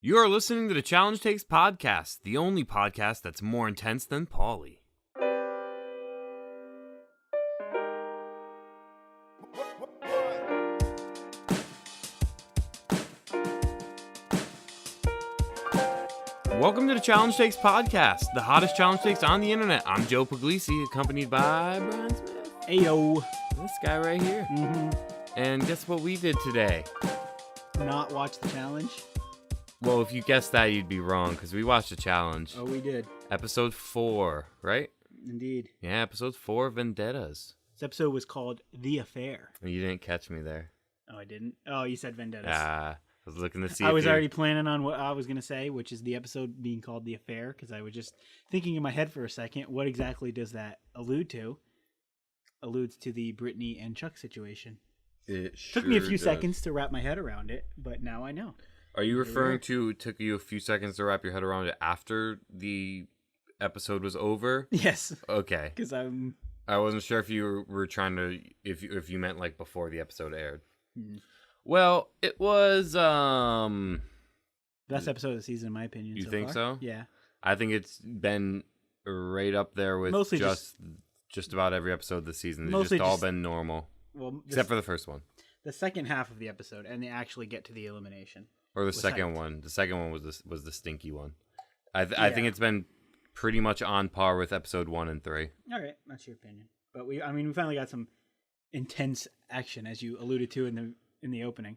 You are listening to the Challenge Takes podcast, the only podcast that's more intense than Paulie. Welcome to the Challenge Takes podcast, the hottest challenge takes on the internet. I'm Joe Puglisi, accompanied by Brian Smith. Ayo. This guy right here. And guess what we did today? Not watch the challenge? Well, if you guessed that, you'd be wrong, because we watched the challenge. Oh, we did. Episode 4, right? Indeed. Yeah, episode 4, Vendettas. This episode was called The Affair. You didn't catch me there. Oh, I didn't? Oh, you said Vendettas. I was looking to see I if was you... already planning on what I was going to say, which is the episode being called The Affair, because I was just thinking in my head for a second, what exactly does that allude to? Alludes to the Brittany and Chuck situation. It Took me a few seconds to wrap my head around it, but now I know. Are you referring to it took you a few seconds to wrap your head around it after the episode was over? Yes. Okay. Because I wasn't sure if you were trying to if you meant like before the episode aired. Hmm. Well, it was best episode of the season in my opinion. You so think far. so? Yeah. I think it's been right up there with Mostly just about every episode this season. It's Mostly just all just- been normal. Well, Except for the first one. the second half of the episode, and they actually get to the elimination. Or the was second hyped. one. The second one was the stinky one. I Yeah. think it's been pretty much on par with episode 1 and 3. All right, that's your opinion. But we finally got some intense action, as you alluded to in the opening.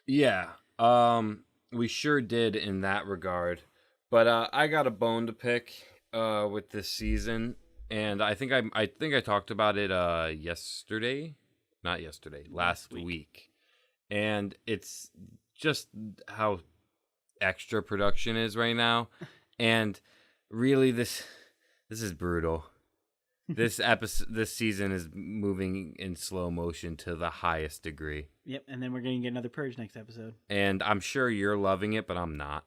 Yeah. We sure did in that regard. But I got a bone to pick with this season, and I think I talked about it last week. And it's just how extra production is right now. And really this is brutal. This season is moving in slow motion to the highest degree. Yep, and then we're going to get another Purge next episode. And I'm sure you're loving it, but I'm not.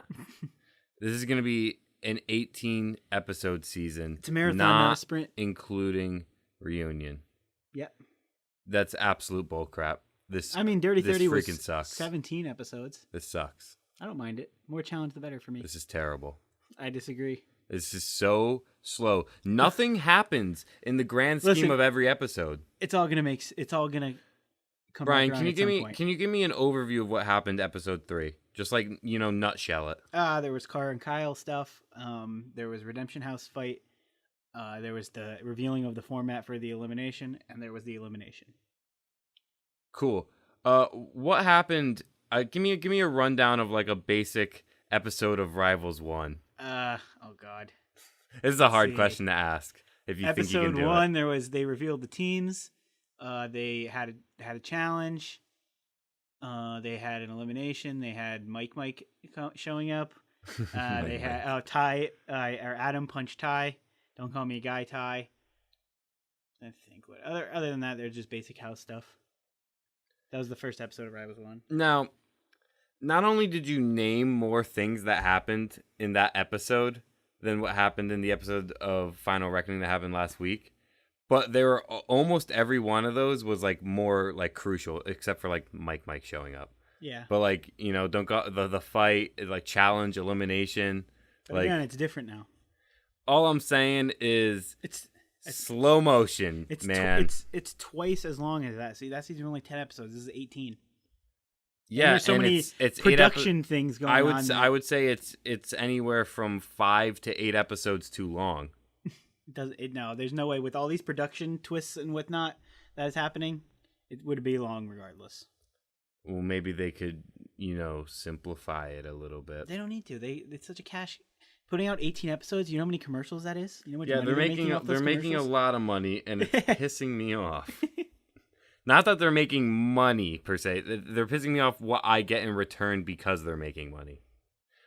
This is going to be an 18 episode season. It's a marathon, not a sprint. Including reunion. Yep. That's absolute bullcrap. Dirty 30 was freaking sucks. 17 episodes. This sucks. I don't mind it. More challenge, the better for me. This is terrible. I disagree. This is so slow. Nothing happens in the grand scheme of every episode. It's all gonna come. Brian, back can around you give me an overview of what happened episode 3? Just like, nutshell it. There was Cara and Kyle stuff. There was Redemption House fight. There was the revealing of the format for the elimination, and there was the elimination. Cool. What happened? Give me a rundown of like a basic episode of Rivals 1. Oh God. This is a hard question to ask. If you think you can Episode do 1, it. they revealed the teams. They had a challenge. They had an elimination. They had Mike showing up. They had Ty or Adam punch Ty. Don't call me a guy, Ty. I think what other than that, they're just basic house stuff. That was the first episode of Rivals 1. Now, not only did you name more things that happened in that episode than what happened in the episode of Final Reckoning that happened last week, but there were almost every one of those was like more like crucial, except for like Mike showing up. Yeah. But like, don't go the fight, like challenge, elimination. But like, again, it's different now. All I'm saying is It's slow motion, man. It's twice as long as that. See, that season only 10 episodes. This is 18. Yeah, and there's so many it's production things going on. I would say it's anywhere from 5 to 8 episodes too long. No, there's no way with all these production twists and whatnot that is happening. It would be long regardless. Well, maybe they could, simplify it a little bit. They don't need to. It's such a cash. Putting out 18 episodes. You know how many commercials that is? You know how much Yeah, money they're making a lot of money, and it's pissing me off. Not that they're making money per se. They're pissing me off what I get in return because they're making money.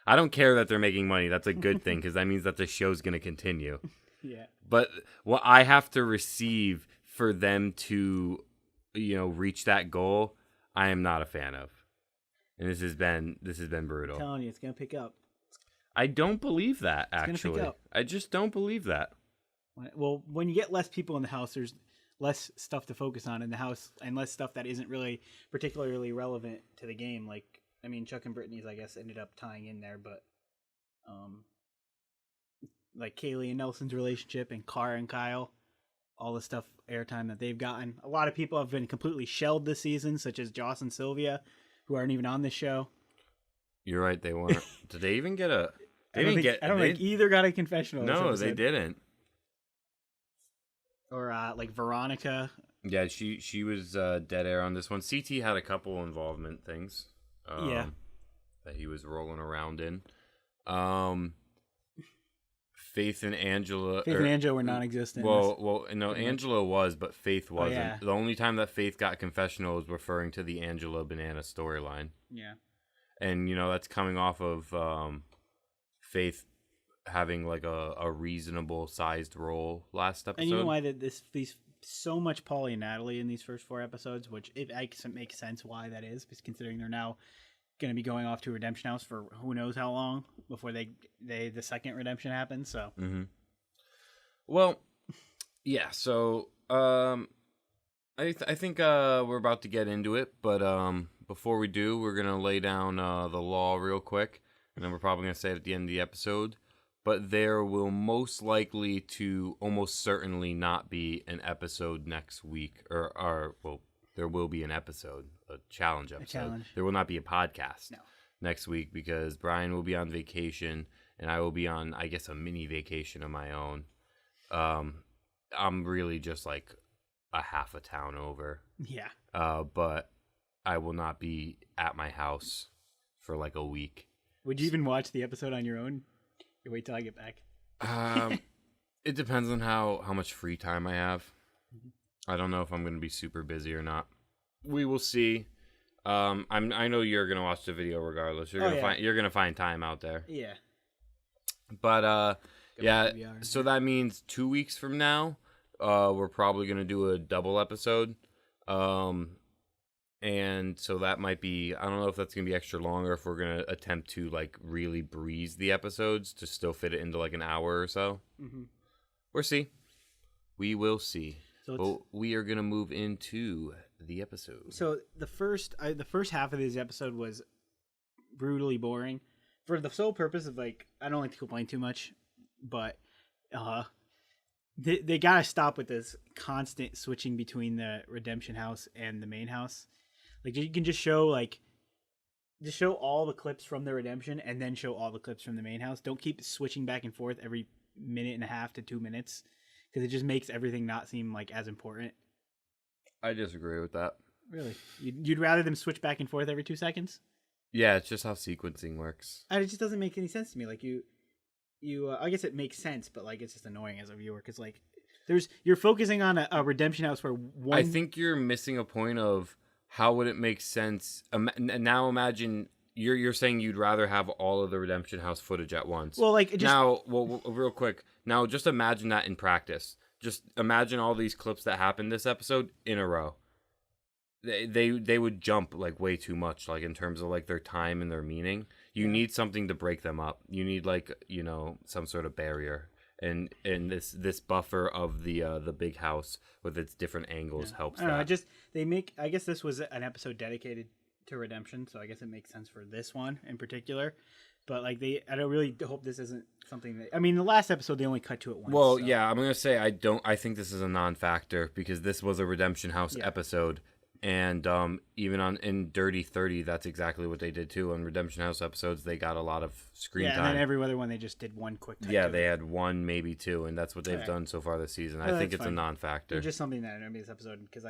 I don't care that they're making money. That's a good thing because that means that the show's going to continue. Yeah. But what I have to receive for them to, reach that goal, I am not a fan of. And this has been brutal. I'm telling you, it's going to pick up. I don't believe that, It's gonna actually. pick up. I just don't believe that. Well, when you get less people in the house, there's less stuff to focus on in the house and less stuff that isn't really particularly relevant to the game, like I mean, Chuck and Brittany's, I guess, ended up tying in there, but like Kaylee and Nelson's relationship and Cara and Kyle, all the stuff, airtime that they've gotten. A lot of people have been completely shelled this season, such as Joss and Sylvia, who aren't even on this show. You're right, they weren't. Did they even get a... I don't think either got a confessional. No, they didn't. Or like Veronica. Yeah, she was dead air on this one. CT had a couple involvement things. That he was rolling around in. Faith and Angela were non-existent. Well, no, Angela was, but Faith wasn't. Yeah. The only time that Faith got confessional was referring to the Angela Banana storyline. Yeah. And, that's coming off of Faith having like a reasonable sized role last episode. And you know why these so much Paulie and Natalie in these first 4 episodes, which it makes sense why that is, because considering they're now going to be going off to Redemption House for who knows how long before the second redemption happens. So, Well, yeah. So, I think we're about to get into it, but before we do, we're gonna lay down the law real quick, and then we're probably gonna say it at the end of the episode. But there will most likely to almost certainly not be an episode next week, or there will be an episode, a challenge episode. There will not be a podcast next week because Brian will be on vacation and I will be on, I guess, a mini vacation of my own. I'm really just like a half a town over. Yeah. But I will not be at my house for like a week. Would you even watch the episode on your own? You wait till I get back. It depends on how much free time I have. I don't know if I'm going to be super busy or not. We will see. I know you're going to watch the video regardless. You're going to find time out there. Yeah. But yeah, so that means 2 weeks from now, we're probably going to do a double episode. And so that might be, I don't know if that's going to be extra long or if we're going to attempt to like really breeze the episodes to still fit it into like an hour or so. We'll see. We will see. So we are going to move into the episode. So the first half of this episode was brutally boring for the sole purpose of like, I don't like to complain too much, but they got to stop with this constant switching between the Redemption House and the main house. Like you can just show all the clips from the Redemption and then show all the clips from the main house. Don't keep switching back and forth every minute and a half to 2 minutes. Because it just makes everything not seem like as important. I disagree with that. Really? You'd rather them switch back and forth every 2 seconds? Yeah, it's just how sequencing works. It just doesn't make any sense to me. Like you I guess it makes sense, but like it's just annoying as a viewer because like you're focusing on a Redemption House where one. I think you're missing a point of how would it make sense. Now imagine. You're saying you'd rather have all of the Redemption House footage at once. Well, like real quick. Now, just imagine that in practice. Just imagine all these clips that happened this episode in a row. They would jump like way too much, like in terms of like their time and their meaning. You need something to break them up. You need like some sort of barrier, and this buffer of the big house with its different angles helps. I guess this was an episode dedicated to redemption, so I guess it makes sense for this one in particular. But like I don't really hope this isn't something that. I mean, the last episode they only cut to it once. Well, so. Yeah, I'm gonna say I think this is a non-factor because this was a Redemption House episode, and even in Dirty 30, that's exactly what they did too. On Redemption House episodes, they got a lot of screen time. Yeah, and then every other one they just did one quick. They had one, maybe two, and that's what they've done so far this season. I think it's a non-factor. It's just something that annoyed me this episode because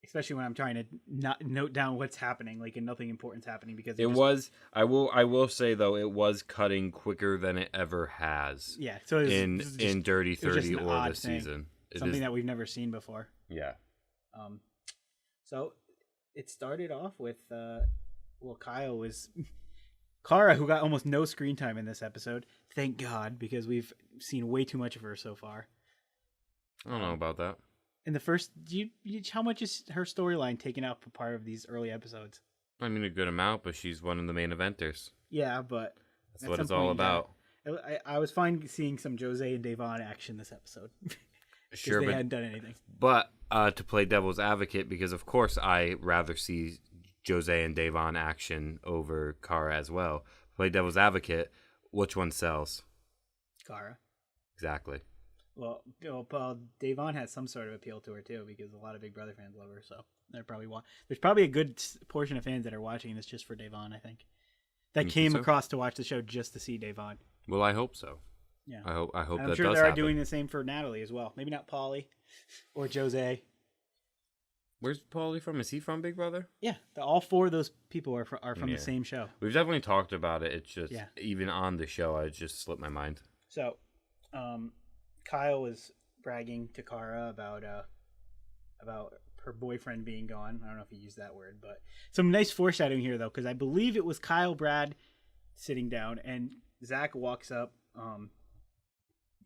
especially when I'm trying to not note down what's happening, like and nothing important's happening because I will say though it was cutting quicker than it ever has. Yeah, so in Dirty 30 or this season, something that we've never seen before. Yeah. So it started off with Kyle was Cara, who got almost no screen time in this episode. Thank God, because we've seen way too much of her so far. I don't know about that. In the first, how much is her storyline taken up a part of these early episodes? I mean, a good amount, but she's one of the main eventers. Yeah, but that's what it's all about. I was fine seeing some Jose and Devon action this episode. Sure, they hadn't done anything. But to play devil's advocate, because of course I rather see Jose and Devon action over Cara as well. Play devil's advocate. Which one sells? Cara. Exactly. Well, Devon has some sort of appeal to her too, because a lot of Big Brother fans love her. So they're probably there's probably a good portion of fans that are watching this just for Devon. I think that came across to watch the show just to see Devon. Well, I hope so. Yeah, I hope and I'm that sure does they are happen. doing the same for Natalie as well. Maybe not Paulie or Jose. Where's Paulie from? Is he from Big Brother? Yeah, all four of those people are from the same show. We've definitely talked about it. It's just Yeah. even on the show, it just slipped my mind. So, Kyle was bragging to Cara about her boyfriend being gone. I don't know if he used that word, but some nice foreshadowing here though, because I believe it was Kyle Brad sitting down, and Zach walks up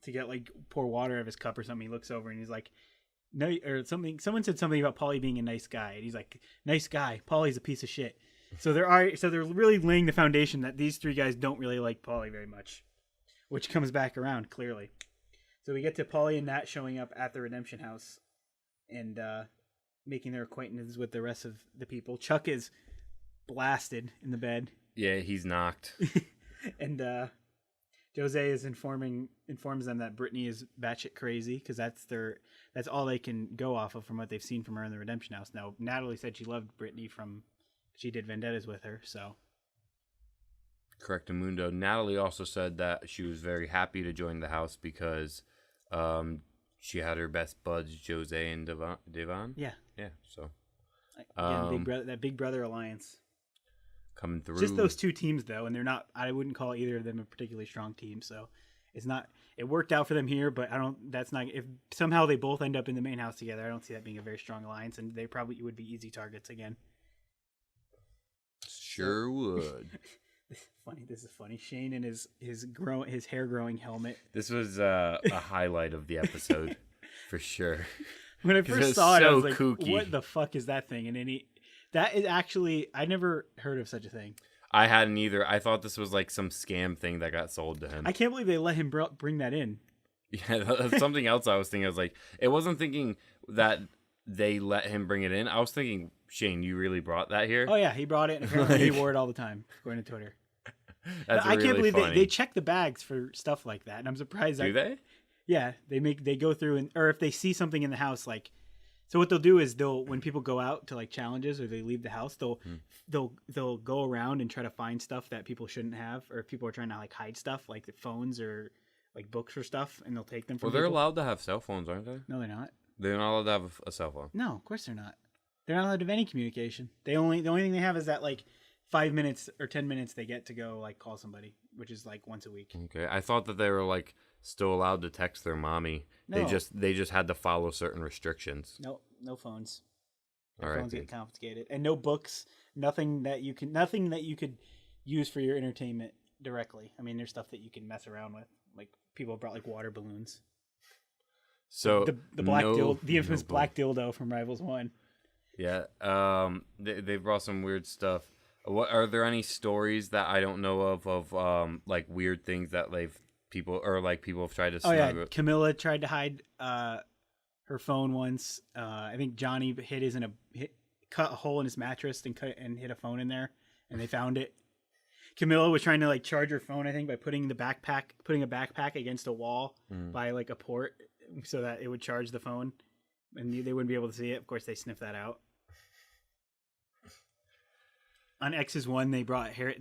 to get pour water out of his cup or something. He looks over and he's like, "No," or something. Someone said something about Paulie being a nice guy, and he's like, "Nice guy. Paulie's a piece of shit." So they're really laying the foundation that these three guys don't really like Paulie very much, which comes back around clearly. So we get to Paulie and Nat showing up at the Redemption House and making their acquaintances with the rest of the people. Chuck is blasted in the bed. Yeah, he's knocked. And Jose is informs them that Brittany is batshit crazy, because that's all they can go off of from what they've seen from her in the Redemption House. Now, Natalie said she loved Brittany she did Vendettas with her, so. Correctamundo. Natalie also said that she was very happy to join the house because she had her best buds, Jose and Devon. Yeah. Yeah, so. Again, that Big Brother alliance. Coming through. Just those two teams, though, and they're not. I wouldn't call either of them a particularly strong team. So it's not. It worked out for them here, but I don't. That's not. If somehow they both end up in the main house together, I don't see that being a very strong alliance, and they probably would be easy targets again. Sure would. This is funny. Shane and his hair growing helmet. This was a highlight of the episode for sure. When I first saw it, I was like, kooky. "What the fuck is that thing?" And then that is actually, I never heard of such a thing. I hadn't either. I thought this was like some scam thing that got sold to him. I can't believe they let him bring that in. Yeah, that's something else I was thinking. I was like, it wasn't thinking that they let him bring it in. I was thinking, Shane, you really brought that here? Oh yeah, he brought it, and apparently he wore it all the time, according to Twitter. That's I really can't believe funny. they check the bags for stuff like that, and I'm surprised. Do they? Yeah, they go through, or if they see something in the house, so what they'll do is when people go out to challenges or they leave the house, they'll go around and try to find stuff that people shouldn't have, or if people are trying to hide stuff like the phones or books or stuff, and they'll take them from Well, they're people. allowed to have cell phones, aren't they? No, they're not. They're not allowed to have a cell phone. No, of course they're not. They're not allowed to have any communication. The only thing they have is that 5 minutes or 10 minutes they get to go call somebody, which is once a week. Okay, I thought that they were still allowed to text their mommy. No. They just had to follow certain restrictions. No phones. All right, Phones get confiscated, and no books. Nothing that you could use for your entertainment directly. I mean, there's stuff that you can mess around with. People brought water balloons. So the black the infamous black dildo from Rivals 1. Yeah. They brought some weird stuff. What are there any stories that I don't know of weird things that people have tried to snuggle? Oh yeah, Camilla tried to hide her phone once. I think Johnny cut a hole in his mattress and hid a phone in there, and they found it. Camilla was trying to charge her phone, I think, by putting a backpack against a wall by a port so that it would charge the phone, and they wouldn't be able to see it. Of course, they sniffed that out. On X's One, they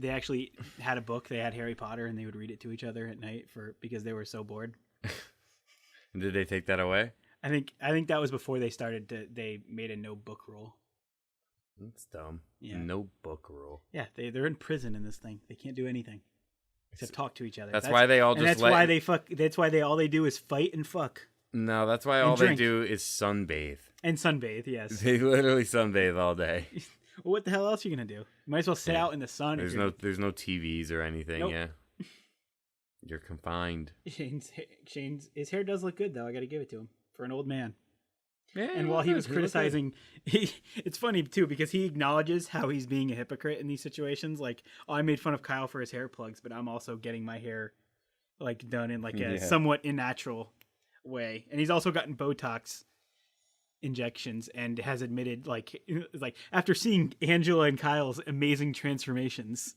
actually had a book. They had Harry Potter, and they would read it to each other at night because they were so bored. Did they take that away? I think that was before they made a no book rule. That's dumb. Yeah. No book rule. Yeah, they're in prison in this thing. They can't do anything except talk to each other. That's why they all just. That's why they fuck. That's why all they do is fight and fuck. No, that's why all they do is sunbathe. And sunbathe, yes. They literally sunbathe all day. Well, what the hell else are you gonna do? You might as well sit out in the sun. There's no TVs or anything. Nope. Yeah. You're confined. Shane's his hair does look good though. I got to give it to him for an old man. Yeah, and while he was criticizing, it's funny too because he acknowledges how he's being a hypocrite in these situations. I made fun of Kyle for his hair plugs, but I'm also getting my hair done in a somewhat unnatural way. And he's also gotten Botox injections and has admitted like after seeing Angela and Kyle's amazing transformations.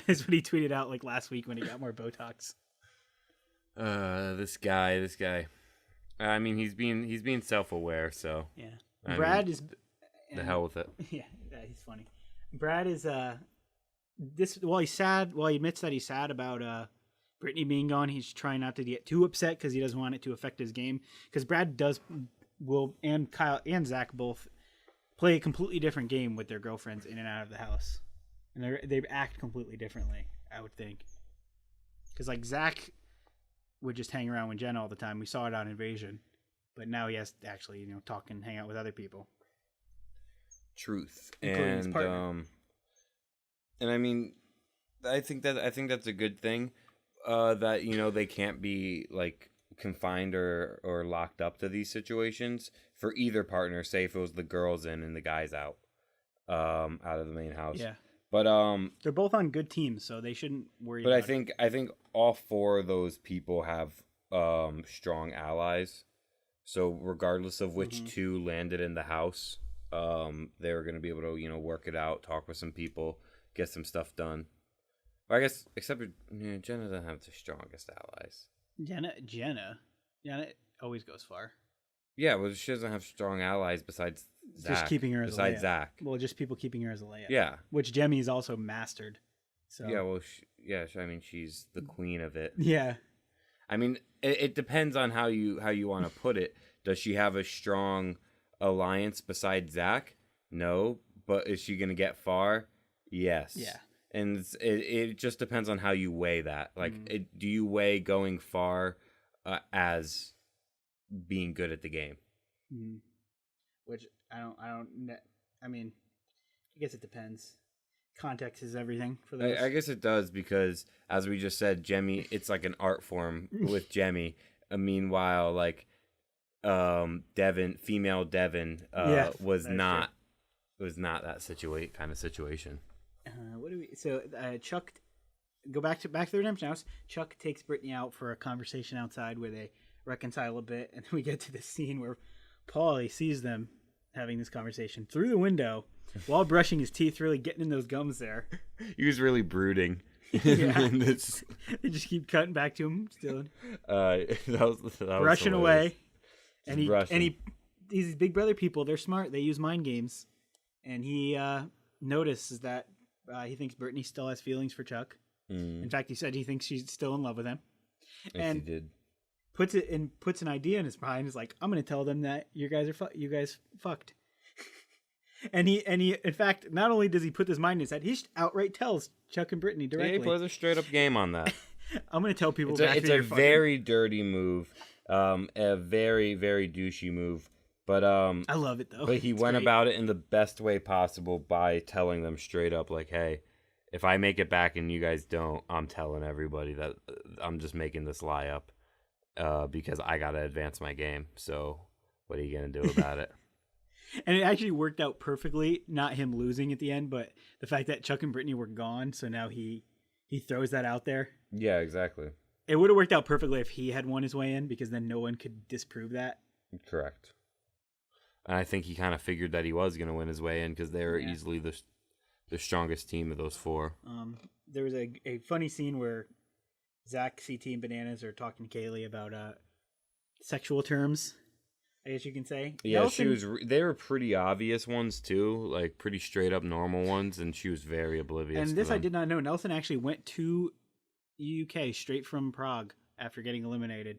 That's what he tweeted out like last week when he got more Botox. This guy. I mean, he's being self-aware, so yeah. Brad is the hell with it. Yeah, he's funny. Brad is he's sad. Well, he admits that he's sad about Brittany being gone. He's trying not to get too upset because he doesn't want it to affect his game. Because Brad and Kyle and Zach both play a completely different game with their girlfriends in and out of the house, and they act completely differently. I would think. Because like Zach would just hang around with Jen all the time. We saw it on Invasion, but now he has to actually talk and hang out with other people. Truth. Including his partner. And I mean, I think that's a good thing. That they can't be like confined or locked up to these situations for either partner. Say if it was the girls in and the guys out of the main house. Yeah. But they're both on good teams, so they shouldn't worry. But I think all four of those people have strong allies. So regardless of which two landed in the house, they were going to be able to work it out, talk with some people, get some stuff done. Or I guess except Jenna doesn't have the strongest allies. Jenna always goes far. Yeah, well, she doesn't have strong allies besides Zach. Just keeping her as a layup. Zach. Well, just people keeping her as a layup. Yeah. Which Jemmy's also mastered. So. Yeah, well, I mean, she's the queen of it. Yeah. I mean, it depends on how you want to put it. Does she have a strong alliance besides Zach? No. But is she going to get far? Yes. Yeah. And it just depends on how you weigh that. Like, do you weigh going far as being good at the game? Which I mean, I guess it depends. Context is everything for those. I guess it does because, as we just said, Jemmy, it's like an art form with Jemmy. Meanwhile, like female Devin was not that kind of situation. Chuck, go back to the Redemption House. Chuck takes Brittany out for a conversation outside where they reconcile a bit, and we get to this scene where Paulie sees them having this conversation through the window while brushing his teeth, really getting in those gums there. He was really brooding. Yeah. They just keep cutting back to him, still that was brushing away. And brushing. these Big Brother people, they're smart. They use mind games, and he notices that he thinks Brittany still has feelings for Chuck. In fact, he said he thinks she's still in love with him. And he did. Puts an idea in his mind. Is like, I'm going to tell them that you guys fucked. and he in fact, not only does he put this mind in his head, he outright tells Chuck and Brittany directly. Yeah, he plays a straight up game on that. I'm going to tell people. It's a very dirty move, a very very douchey move. But I love it though. But he went about it in the best way possible by telling them straight up, like, hey, if I make it back and you guys don't, I'm telling everybody that I'm just making this lie up. Because I gotta advance my game. So what are you gonna do about it? And it actually worked out perfectly. Not him losing at the end, but the fact that Chuck and Brittany were gone. So now he throws that out there. Yeah, exactly. It would have worked out perfectly if he had won his way in, because then no one could disprove that. Correct. And I think he kind of figured that he was gonna win his way in because they were easily the strongest team of those four. There was a funny scene where Zach, CT, and Bananas are talking to Kaylee about sexual terms, I guess you can say. Yeah, Nelson, they were pretty obvious ones too, like pretty straight up normal ones, and she was very oblivious. And this I did not know. Nelson actually went to UK straight from Prague after getting eliminated,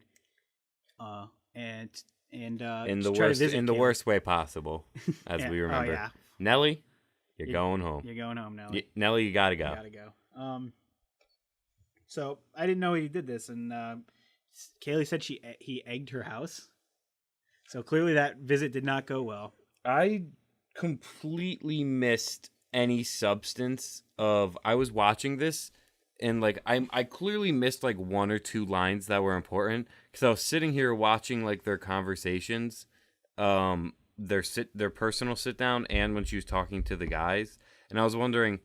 and in the worst way possible, as we remember. Oh, yeah. Nelly, you're going home. You're going home, Nelly. Nelly, you gotta go. You gotta go. So I didn't know he did this, and Kaylee said he egged her house. So clearly that visit did not go well. I completely missed any substance of. I was watching this, and like I clearly missed like one or two lines that were important because I was sitting here watching like their conversations, their personal sit down, and when she was talking to the guys, and I was wondering,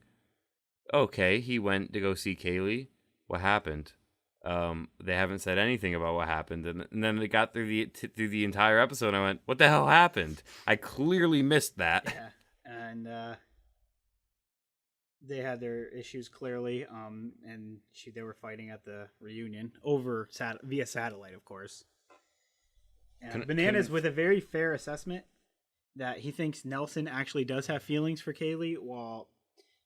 okay, he went to go see Kaylee. What happened? They haven't said anything about what happened, and then it got through the entire episode. And I went, "What the hell happened? I clearly missed that." Yeah, and they had their issues clearly. And they were fighting at the reunion over via satellite, of course. And Bananas with a very fair assessment that he thinks Nelson actually does have feelings for Kaylee, while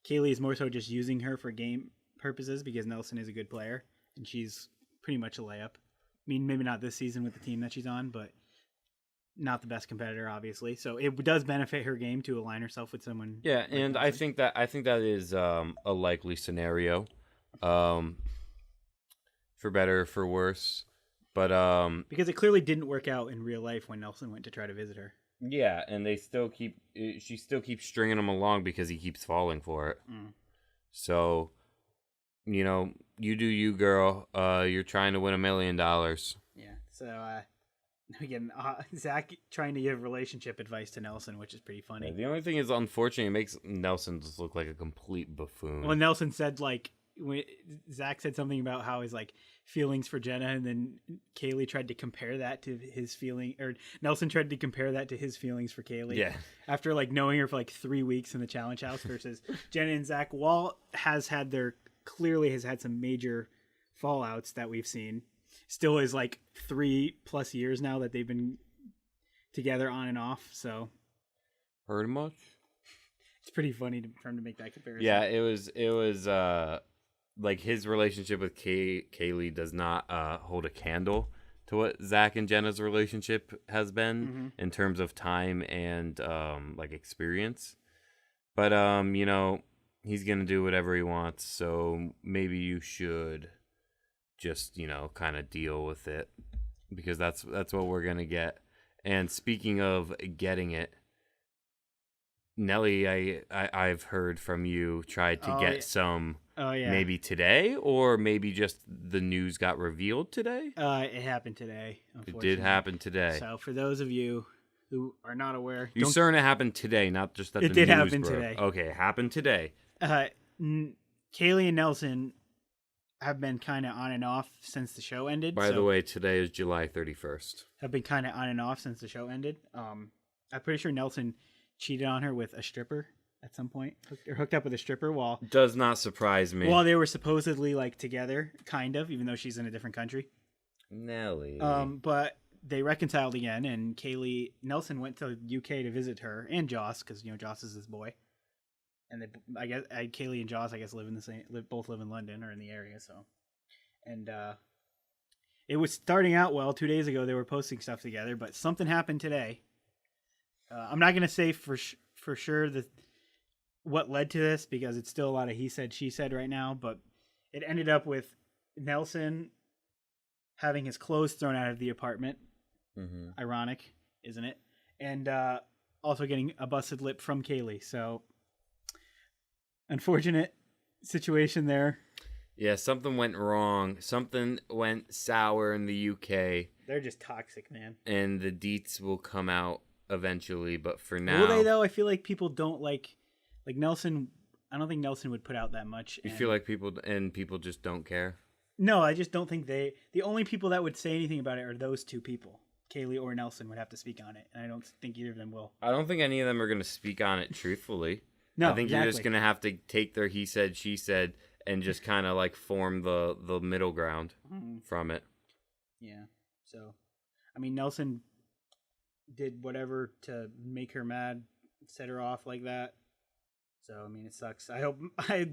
Kaylee is more so just using her for game purposes because Nelson is a good player and she's pretty much a layup. I mean, maybe not this season with the team that she's on, but not the best competitor, obviously. So it does benefit her game to align herself with someone. Yeah, like and Nelson. I think that is a likely scenario, for better or for worse. But because it clearly didn't work out in real life when Nelson went to try to visit her. Yeah, and she still keeps stringing him along because he keeps falling for it. So, you know, you do you, girl. You're trying to win $1 million. Yeah. So again, Zach trying to give relationship advice to Nelson, which is pretty funny. Yeah, the only thing is, unfortunately, it makes Nelson just look like a complete buffoon. Well, Nelson said Zach said something about how his feelings for Jenna, and then Kaylee tried to compare that to his feeling, or Nelson tried to compare that to his feelings for Kaylee. Yeah. After knowing her for 3 weeks in the challenge house versus Jenna and Zach. Wall clearly has had some major fallouts that we've seen. Still is 3+ years now that they've been together on and off. So heard much? It's pretty funny for him to make that comparison. Yeah, it was his relationship with Kaylee does not hold a candle to what Zach and Jenna's relationship has been in terms of time and experience. But you know, he's gonna do whatever he wants, so maybe you should just, you know, kind of deal with it, because that's what we're gonna get. And speaking of getting it, Nelly, I've heard from you, tried to get some. Oh yeah. Maybe today, or maybe just the news got revealed today? It happened today. It did happen today. So for those of you who are not aware, you're certain it happened today, not just that it did happen today. Okay, it happened today. Kaylee and Nelson have been kind of on and off since the show ended. By the way, today is July 31st. Have been kind of on and off since the show ended. I'm pretty sure Nelson cheated on her with a stripper at some point, or hooked up with a stripper while... Does not surprise me. While they were supposedly together, kind of, even though she's in a different country. Nelly. But they reconciled again, and Nelson went to the UK to visit her and Joss, because Joss is his boy. And Kaylee and Joss, both live in London or in the area. So, and it was starting out well. 2 days ago, they were posting stuff together, but something happened today. I'm not gonna say for sure what led to this, because it's still a lot of he said, she said right now, but it ended up with Nelson having his clothes thrown out of the apartment. Ironic, isn't it? And also getting a busted lip from Kaylee. So unfortunate situation there. Yeah, something went wrong. Something went sour in the UK. They're just toxic, man. And the deets will come out eventually, but for now... Will they, though? I feel like people don't like Nelson. I don't think Nelson would put out that much. You feel like people just don't care? No, I just don't think the only people that would say anything about it are those two people. Kaylee or Nelson would have to speak on it, and I don't think either of them will. I don't think any of them are going to speak on it truthfully. No, I think you're just going to have to take their he said, she said, and just kind of form the middle ground from it. Yeah. So, I mean, Nelson did whatever to make her mad, set her off like that. So, I mean, it sucks. I hope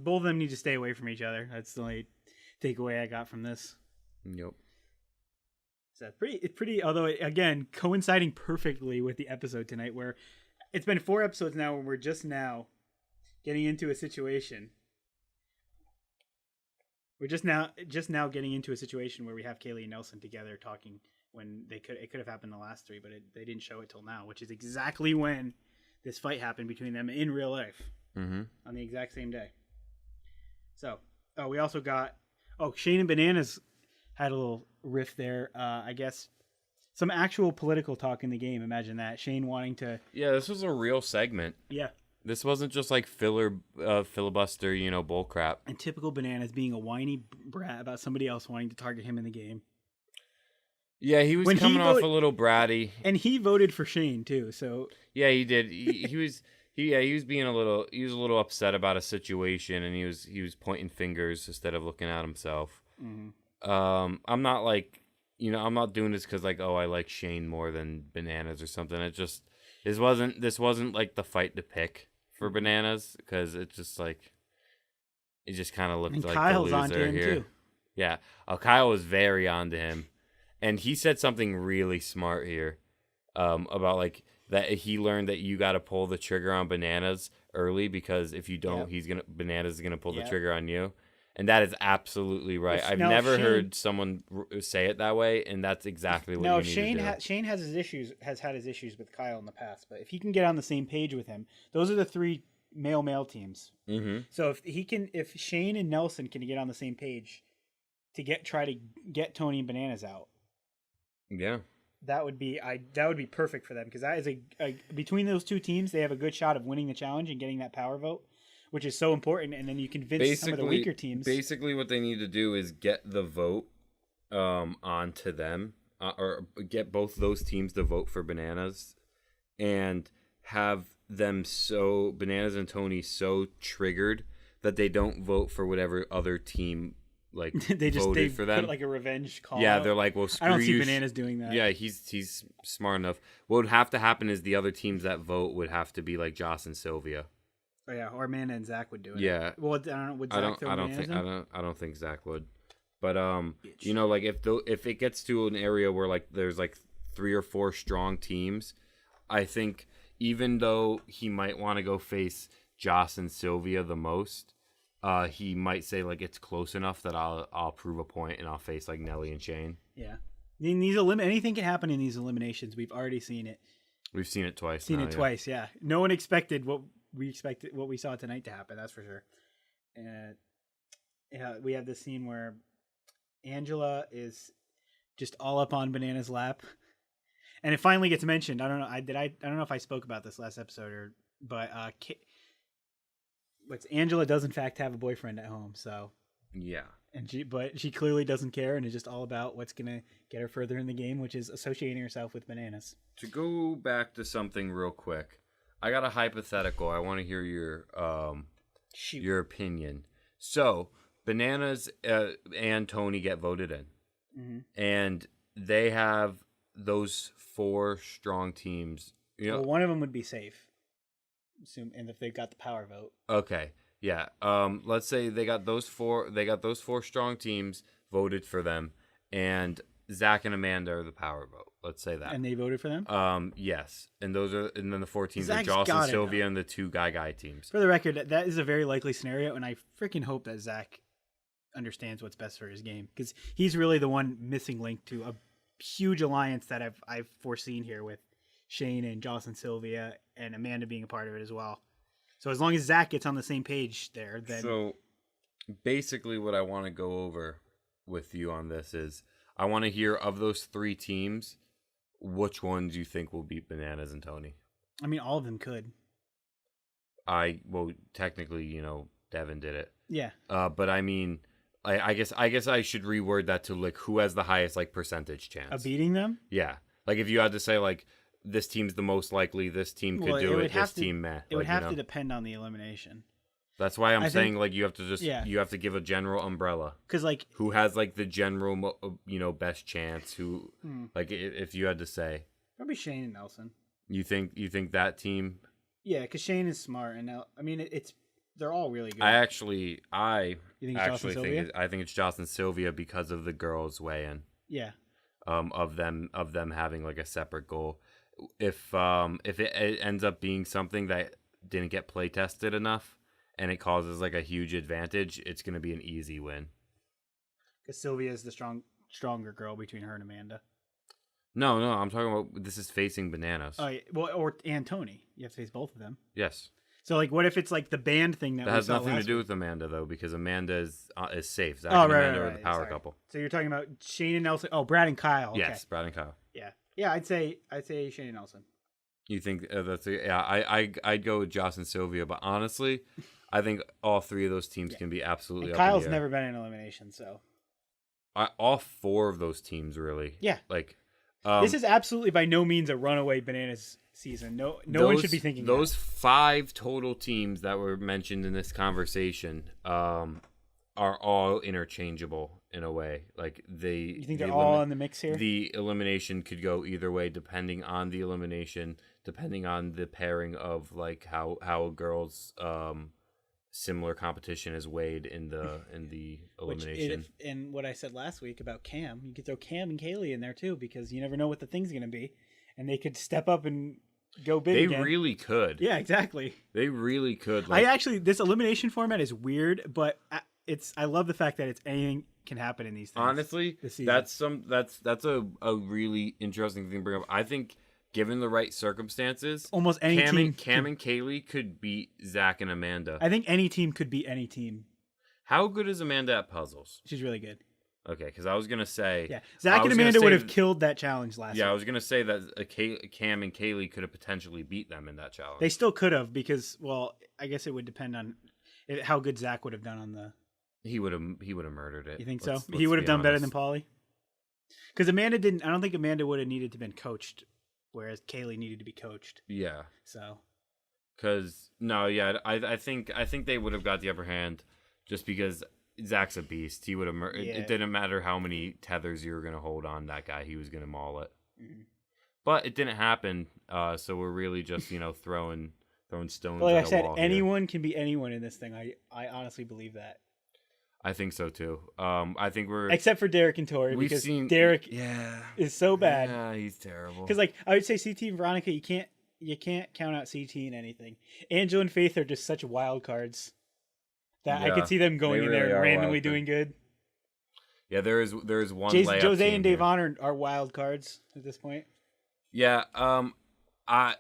both of them need to stay away from each other. That's the only takeaway I got from this. Yep. So it's pretty, although again, coinciding perfectly with the episode tonight, where it's been 4 episodes now, and we're just now getting into a situation. We're just now getting into a situation where we have Kaylee and Nelson together talking, when it could have happened the last 3, but they didn't show it till now, which is exactly when this fight happened between them in real life on the exact same day. So, we also got Shane and Bananas had a little riff there. I guess some actual political talk in the game. Imagine that. Shane wanting to... Yeah, this was a real segment. Yeah. This wasn't just like filibuster, bull crap. And typical Bananas being a whiny brat about somebody else wanting to target him in the game. Yeah, he was coming off a little bratty, and he voted for Shane too. So yeah, he did. He was being a little upset about a situation, and he was pointing fingers instead of looking at himself. Mm-hmm. I'm not like, I'm not doing this because like, oh, I like Shane more than Bananas or something. It just this wasn't like the fight to pick for Bananas, because it just kind of looked and like Kyle's the onto loser him here. too. Yeah, Kyle was very onto him. And he said something really smart here, about like that he learned that you got to pull the trigger on Bananas early, because if you don't, Bananas is gonna pull the trigger on you, and that is absolutely right. I've never heard someone say it that way, and that's exactly what you need to do. Shane has had his issues with Kyle in the past, but if he can get on the same page with him, those are the three male teams. Mm-hmm. So if Shane and Nelson can get on the same page to try to get Tony and Bananas out. Yeah, that would be perfect for them, because that is a between those two teams, they have a good shot of winning the challenge and getting that power vote, which is so important. And then you convince some of the weaker teams. Basically, what they need to do is get the vote onto them, or get both those teams to vote for Bananas, and have them Bananas and Tony so triggered that they don't vote for whatever other team. Like they voted for them. Put like a revenge call. Yeah, out. They're like, well, screw I don't see you. Bananas doing that. Yeah, he's smart enough. What would have to happen is the other teams that vote would have to be like Joss and Sylvia. Oh yeah, or Amanda and Zach would do it. Yeah. Well, I don't know. Would Zach I don't think Zach would. But like if it gets to an area where like there's like 3 or 4 strong teams, I think even though he might want to go face Joss and Sylvia the most. He might say like it's close enough that I'll prove a point and I'll face like Nelly and Shane. Yeah, in these anything can happen in these eliminations. We've already seen it. We've seen it twice. Twice. Yeah, no one expected what we saw tonight to happen. That's for sure. And we have this scene where Angela is just all up on Banana's lap, and it finally gets mentioned. I don't know. I don't know if I spoke about this last episode but Angela does in fact have a boyfriend at home, so yeah, and she clearly doesn't care, and is just all about what's gonna get her further in the game, which is associating herself with Bananas. To go back to something real quick, I got a hypothetical. I want to hear your opinion. So Bananas and Tony get voted in, mm-hmm. and they have those 4 strong teams. Well, one of them would be safe. And if they got the power vote. Okay. Yeah. Let's say they got those 4 strong teams voted for them, and Zach and Amanda are the power vote. Let's say that. And they voted for them? Yes. And then the 4 teams Zach's are Joss and Sylvia and the 2 guy teams. For the record, that is a very likely scenario, and I freaking hope that Zach understands what's best for his game, because he's really the one missing link to a huge alliance that I've foreseen here with Shane and Joss and Sylvia and Amanda being a part of it as well. So as long as Zach gets on the same page there, then... So basically what I want to go over with you on this is I want to hear, of those 3 teams, which ones you think will beat Bananas and Tony. I mean, all of them could. Well, technically, Devin did it. Yeah. But I mean, I guess I should reword that to like who has the highest like percentage chance of beating them? Yeah. Like if you had to say like this team's the most likely, this team could do it, this team meh. It would have to depend on the elimination. That's why I'm saying like you have to you have to give a general umbrella. Because like who has like the general best chance? Who like if you had to say probably Shane and Nelson. You think that team? Yeah, because Shane is smart, and I mean they're all really good. I think it's Joss and Sylvia because of the girls' weigh-in. Yeah. Of them having like a separate goal. If it ends up being something that didn't get play tested enough and it causes like a huge advantage, it's going to be an easy win. Because Sylvia is the stronger girl between her and Amanda. No, I'm talking about this is facing Bananas. Oh, yeah. Well, and Tony. You have to face both of them. Yes. So like, what if it's like the band thing that has nothing to do with Amanda though, because Amanda is safe. Zach and Amanda are the power couple. So you're talking about Shane and Nelson. Oh, Brad and Kyle. Okay. Yes, Brad and Kyle. Yeah. I'd say Shane and Nelson. You think that's I'd go with Joss and Sylvia, but honestly, I think all three of those teams can be absolutely And up in Kyle's the air. never been in elimination, so All four of those teams really. yeah. Like, This is absolutely by no means a runaway bananas season. No one should be thinking those that. 5 total teams that were mentioned in this conversation are all interchangeable in a way. Like You think they're all in the mix here? The elimination could go either way depending on the elimination, depending on the pairing of like how a girl's similar competition is weighed in the elimination. And what I said last week about Cam, you could throw Cam and Kaylee in there too, because you never know what the thing's going to be, and they could step up and go big. They again. really could. Yeah, exactly. They really could. This elimination format is weird, but I love the fact that it's anything can happen in these things. Honestly, that's a really interesting thing to bring up. I think given the right circumstances, almost any team. Cam and Kaylee could beat Zach and Amanda. I think any team could beat any team. How good is Amanda at puzzles? She's really good. Okay, because I was gonna say, Zach and Amanda would have killed that challenge last. Yeah, week. I was gonna say that Cam and Kaylee could have potentially beat them in that challenge. They still could have because, well, I guess it would depend on how good Zach would have done on the. He would have murdered it. You think so? He would have done better than Paulie. Because Amanda didn't. I don't think Amanda would have needed to been coached, whereas Kaylee needed to be coached. Yeah. So. Because I think they would have got the upper hand, just because Zach's a beast. He would have. It didn't matter how many tethers you were going to hold on that guy. He was going to maul it. Mm-hmm. But it didn't happen. So we're really just throwing stones. Well, like at I said, wall anyone here. can be anyone in this thing. I honestly believe that. I think so too. I think we're except for Derek and Tori, because Derek is so bad. Yeah, he's terrible. Because I would say CT and Veronica, you can't count out CT in anything. Angela and Faith are just such wild cards that I could see them going in there and randomly doing good. Yeah, there is one. Jose and Davon are wild cards at this point. Yeah.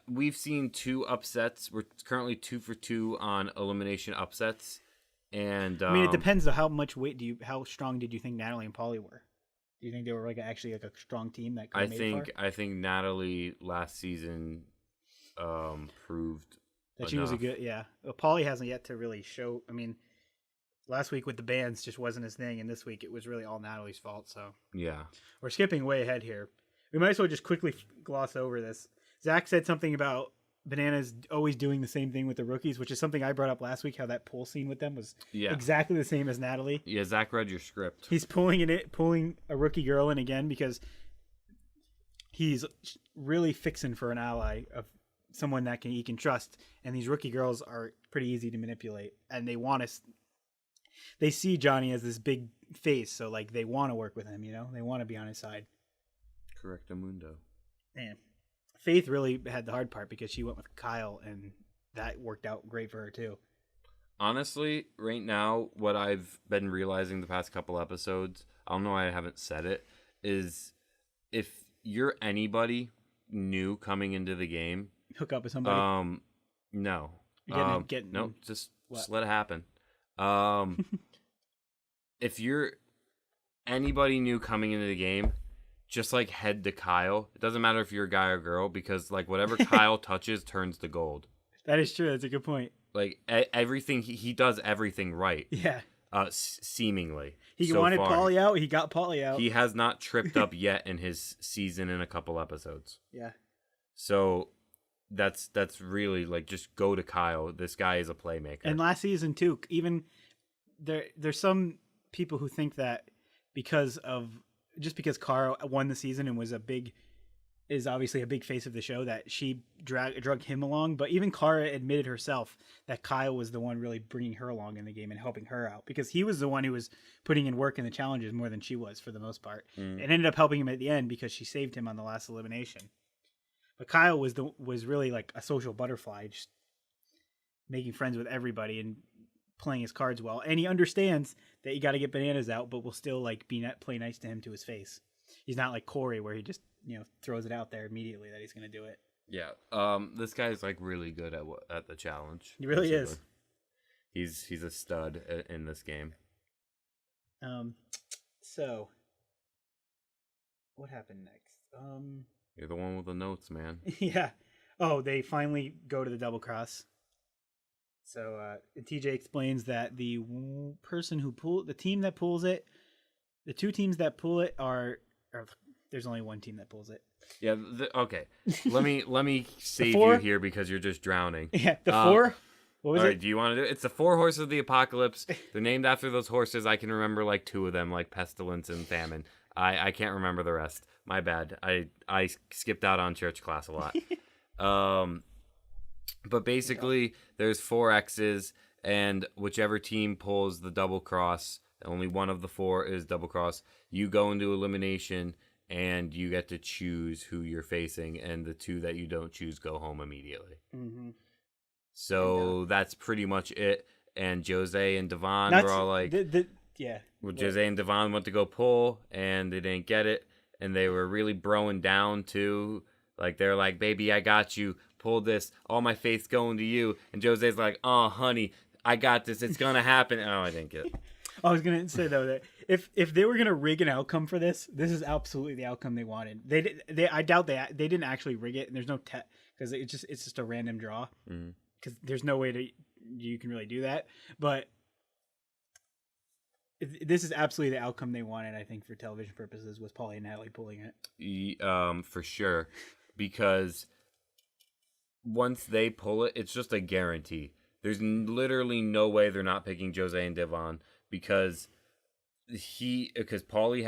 We've seen 2 upsets. We're currently 2 for 2 on elimination upsets. And I mean, it depends on how strong did you think Natalie and Paulie were? Do you think they were actually a strong team that could made I think Natalie last season proved that she was a good Well, Paulie hasn't yet to really show. I mean, last week with the bands just wasn't his thing, and this week it was really all Natalie's fault. So yeah, we're skipping way ahead here. We might as well just quickly gloss over this. Zach said something about Bananas always doing the same thing with the rookies, which is something I brought up last week, how that pool scene with them was exactly the same as Natalie. Yeah, Zach read your script. He's pulling a rookie girl in again because he's really fixing for an ally of someone that he can trust. And these rookie girls are pretty easy to manipulate. And they see Johnny as this big face, so they want to work with him, They want to be on his side. Correctamundo. Man. Faith really had the hard part because she went with Kyle, and that worked out great for her too. Honestly, right now, what I've been realizing the past couple episodes, I don't know why I haven't said it, is if you're anybody new coming into the game, hook up with somebody. No, just let it happen. If you're anybody new coming into the game, just head to Kyle. It doesn't matter if you're a guy or girl, because whatever Kyle touches turns to gold. That is true. That's a good point. Everything he does everything right. Yeah. Seemingly. He wanted Paulie out. He got Paulie out. He has not tripped up yet in his season in a couple episodes. Yeah. So that's really just go to Kyle. This guy is a playmaker. And last season too, even there's some people who think that because Cara won the season and is obviously a big face of the show, that she drug him along. But even Cara admitted herself that Kyle was the one really bringing her along in the game and helping her out, because he was the one who was putting in work in the challenges more than she was for the most part. It ended up helping him at the end because she saved him on the last elimination. But Kyle was really a social butterfly, just making friends with everybody and playing his cards well. And he understands that you got to get Bananas out, but will still play nice to him to his face. He's not like Corey, where he just throws it out there immediately that he's going to do it. Yeah. This guy's really good at the challenge. He really is. He's a stud in this game. So what happened next? You're the one with the notes, man. Yeah. Oh, they finally go to the double cross. So TJ explains that the team that pulls it, the two teams that pull it are there's only one team that pulls it. Yeah. Okay. Let me save four? you here because you're just drowning. Yeah, the four. What was all it? right, do you want to do it? It's the 4 horses of the apocalypse. They're named after those horses. I can remember like 2 of them, like pestilence and famine. I can't remember the rest. My bad. I skipped out on church class a lot. But basically, there's 4 X's, and whichever team pulls the double cross, only one of the 4 is double cross. You go into elimination, and you get to choose who you're facing, and the 2 that you don't choose go home immediately. Mm-hmm. So that's pretty much it. And Jose and Devon were all like, yeah. Well, Jose and Devon went to go pull, and they didn't get it. And they were really broing down, too. Like, they're like, baby, I got you. Pull this. All my faith's going to you. And Jose's like, oh, honey, I got this. It's going to happen. Oh, I didn't get it. I was going to say, though, that if they were going to rig an outcome for this, this is absolutely the outcome they wanted. I doubt they didn't actually rig it, and there's no because it's just a random draw. Mm-hmm. Because there's no way you can really do that. But this is absolutely the outcome they wanted, I think, for television purposes, was Paulie and Natalie pulling it. For sure. Because once they pull it, it's just a guarantee. There's literally no way they're not picking Jose and Devon because Paulie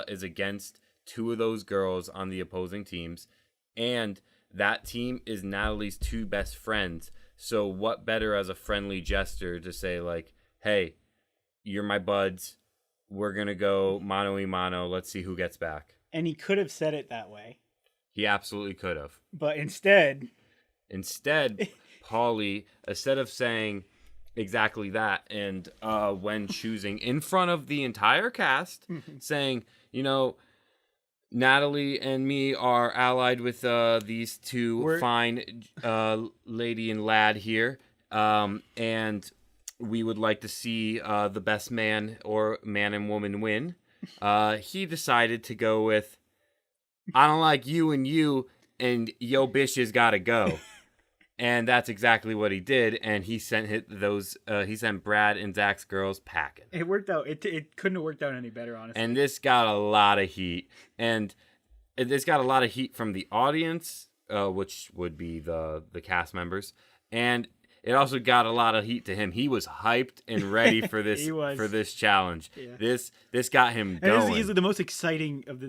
is against 2 of those girls on the opposing teams, and that team is Natalie's 2 best friends. So what better as a friendly gesture to say, like, hey, you're my buds. We're going to go mano-a-mano. Let's see who gets back. And he could have said it that way. He absolutely could have. But instead, Paulie, instead of saying exactly that, and when choosing in front of the entire cast, saying, Natalie and me are allied with these 2 fine lady and lad here, and we would like to see the best man or man and woman win. He decided to go with, I don't like you, and yo bitches gotta go. And that's exactly what he did, and he sent he sent Brad and Zach's girls packing. It worked out. It couldn't have worked out any better, honestly. And this got a lot of heat, and this got a lot of heat from the audience, which would be the cast members, and it also got a lot of heat to him. He was hyped and ready for this challenge. Yeah. This got him going. And this is easily the most exciting of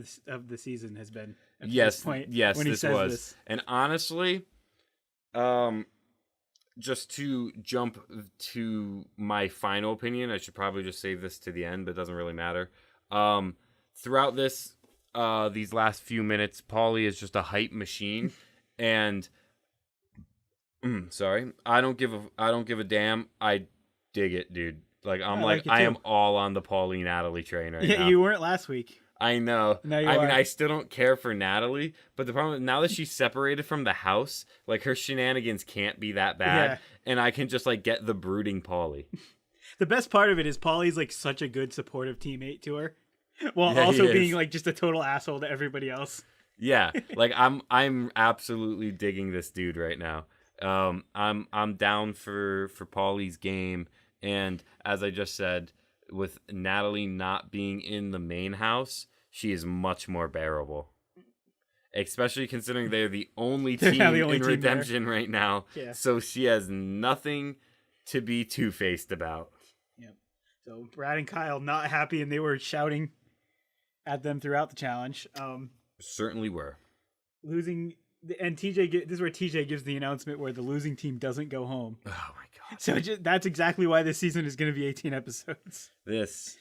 the season has been. At this point, when he says this. And honestly, just to jump to my final opinion, I should probably just save this to the end, but it doesn't really matter. Throughout these last few minutes, Paulie is just a hype machine, and sorry, I don't give a damn. I dig it, dude. Like I am all on the Paulie Natalie train right now. You weren't last week. I know. Now you I are. mean, I still don't care for Natalie, but the problem is now that she's separated from the house, like her shenanigans can't be that bad, and I can just like get the brooding Paulie. The best part of it is Paulie's like such a good supportive teammate to her, while also being like just a total asshole to everybody else. Yeah, like I'm absolutely digging this dude right now. I'm down for Paulie's game, and as I just said, with Natalie not being in the main house, she is much more bearable. Especially considering they're the only team in Redemption right now. Yeah. So she has nothing to be two-faced about. Yep. So Brad and Kyle not happy, and they were shouting at them throughout the challenge. Certainly were. Losing, and this is where TJ gives the announcement where the losing team doesn't go home. Oh my god! So that's exactly why this season is going to be 18 episodes. This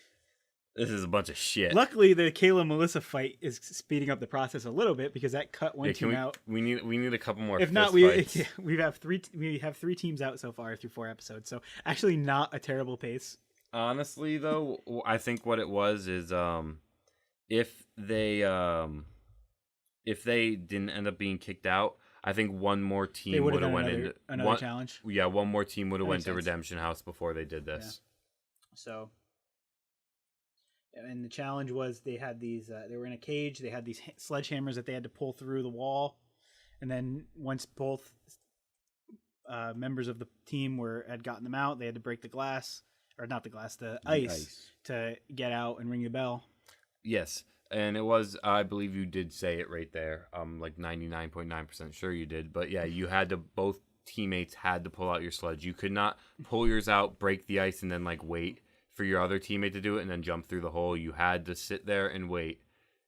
is a bunch of shit. Luckily, the Kayla Melissa fight is speeding up the process a little bit because that cut one team out. We need a couple more. If not, we have three teams out so far through 4 episodes. So actually, not a terrible pace. Honestly, though, I think what it was is if they didn't end up being kicked out, I think one more team would have went into another challenge. Yeah, one more team would have went to Redemption House before they did this. Yeah. So, and the challenge was they had these. They were in a cage. They had these sledgehammers that they had to pull through the wall, And then once both members of the team had gotten them out, they had to break the glass, or not the glass, the ice, to get out and ring the bell. Yes, and it was, I believe you did say it right there. I'm like 99.9% sure you did. But yeah, you had to, both teammates had to pull out your sludge. You could not pull yours out, break the ice, and then like wait for your other teammate to do it and then jump through the hole. You had to sit there and wait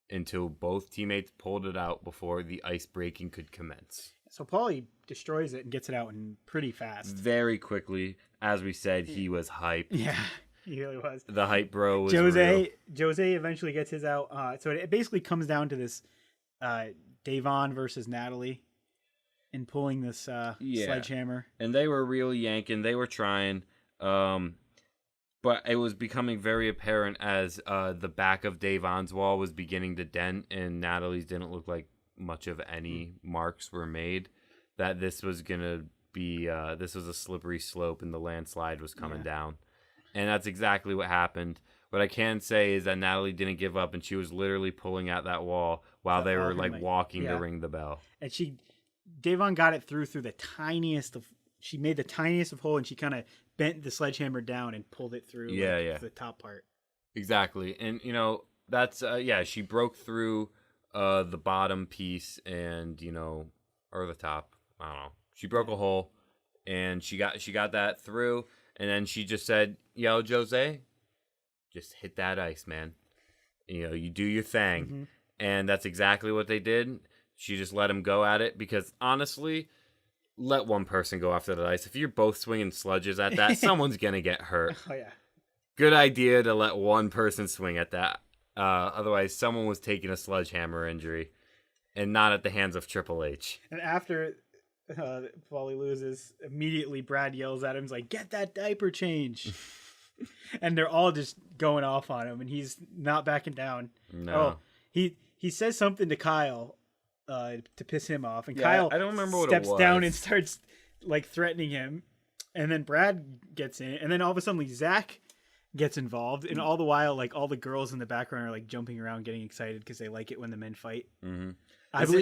until both teammates pulled it out before the ice breaking could commence. So Paulie destroys it and gets it out in pretty fast. Very quickly. As we said, he was hype. Yeah, he really was. The hype bro was Jose real. eventually gets his out. So it basically comes down to this Davon versus Natalie in pulling this sledgehammer. And they were really yanking. They were trying. But it was becoming very apparent as the back of Davon's wall was beginning to dent and Natalie's didn't look like much of any marks were made, that this was going to be this was a slippery slope and the landslide was coming down. And that's exactly what happened. What I can say is that Natalie didn't give up and she was literally pulling at that wall while they were like walking to ring the bell. And Davon got it through the tiniest of, she made the tiniest of hole and she kind of bent the sledgehammer down and pulled it through the top part. Exactly. And you know, that's she broke through the bottom piece and, you know, or the top, I don't know. She broke a hole and she got that through and then she just said, "Yo, Jose, just hit that ice, man. You know, you do your thing." Mm-hmm. And that's exactly what they did. She just let him go at it because honestly, let one person go after the ice. If you're both swinging sludges at that, someone's going to get hurt. Oh, yeah. Good idea to let one person swing at that. Otherwise, someone was taking a sledgehammer injury and not at the hands of Triple H. And after Paulie loses, immediately Brad yells at him, he's like, "Get that diaper change." And they're all just going off on him, and he's not backing down. No. He says something to Kyle to piss him off, and Kyle I don't remember what steps it was. down and starts like threatening him, and then Brad gets in, and then all of a sudden Zach gets involved, and all the while like all the girls in the background are like jumping around, getting excited because they like it when the men fight. Mm-hmm.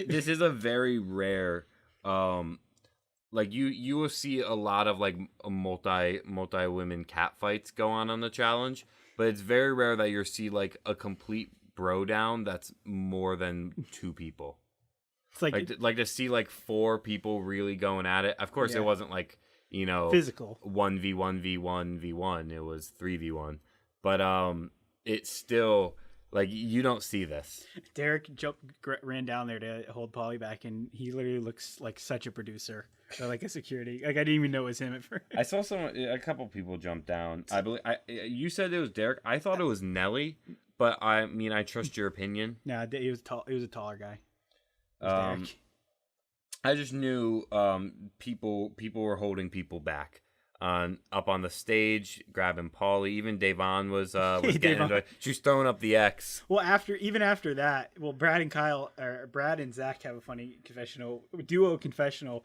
This is a very rare, like you will see a lot of like multi women cat fights go on the challenge, but it's very rare that you'll see like a complete bro down that's more than two people. It's like to see like four people really going at it. Of course, it wasn't like, you know, physical 1v1v1v1. It was 3v1, but it's still like you don't see this. Derek ran down there to hold Paulie back, and he literally looks like such a producer, or like a security. Like I didn't even know it was him at first. I saw a couple people jump down. I believe you said it was Derek. I thought it was Nelly, but I mean I trust your opinion. No, he was tall. He was a taller guy. I just knew people were holding people back up on the stage, grabbing Paulie. Even Davon was getting into it. She was throwing up the X. Well, after that, Brad and Zach have a funny duo confessional.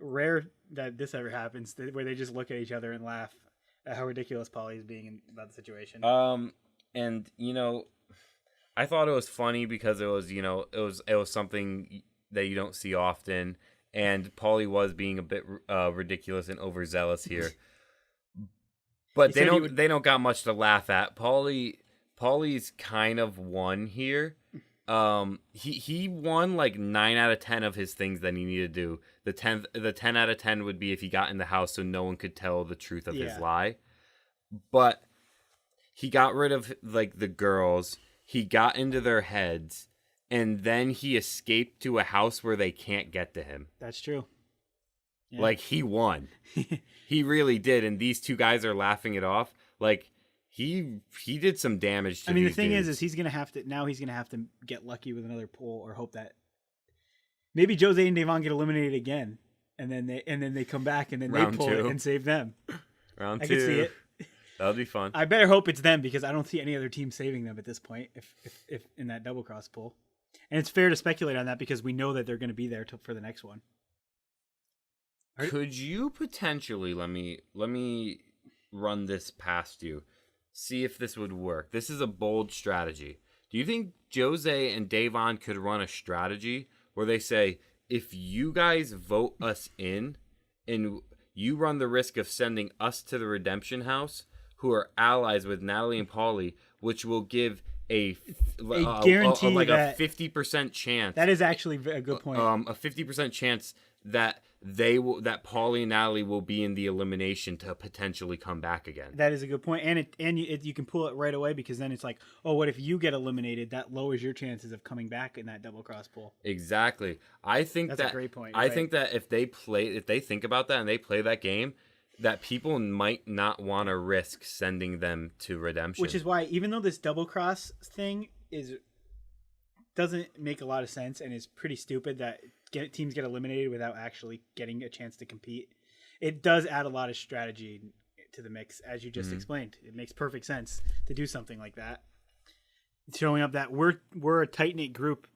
Rare that this ever happens, where they just look at each other and laugh at how ridiculous Paulie is being about the situation. And you know, I thought it was funny because it was, you know, it was something that you don't see often, and Paulie was being a bit ridiculous and overzealous here. But they don't got much to laugh at. Paulie's kind of won here. He won like 9 out of 10 of his things that he needed to do. The 10 out of 10 would be if he got in the house so no one could tell the truth of his lie. But he got rid of like the girls. He got into their heads, and then he escaped to a house where they can't get to him. That's true. Yeah. Like, he won. He really did, and these two guys are laughing it off. Like, he did some damage to the these thing dudes. is he's going to have to get lucky with another pull, or hope that maybe Jose and Davon get eliminated again, and then they come back, and then they pull it and save them. Round 2. I can see it. That'll be fun. I better hope it's them, because I don't see any other team saving them at this point if in that double cross pull. And it's fair to speculate on that because we know that they're going to be there for the next one. Could you potentially let me run this past you, see if this would work? This is a bold strategy. Do you think Jose and Davon could run a strategy where they say, if you guys vote us in, and you run the risk of sending us to the Redemption House, who are allies with Natalie and Paulie, which will give a guarantee like that a 50% chance. that is actually a good point. A 50% chance that that Paulie and Natalie will be in the elimination to potentially come back again. That is a good point, and you can pull it right away, because then it's like, oh, what if you get eliminated? That lowers your chances of coming back in that double cross pool. Exactly. I think That's a great point. I think that if they think about that and they play that game, that people might not want to risk sending them to Redemption. Which is why, even though this double cross thing doesn't make a lot of sense and is pretty stupid, that teams get eliminated without actually getting a chance to compete, it does add a lot of strategy to the mix, as you just explained. It makes perfect sense to do something like that, showing up that we're a tight-knit group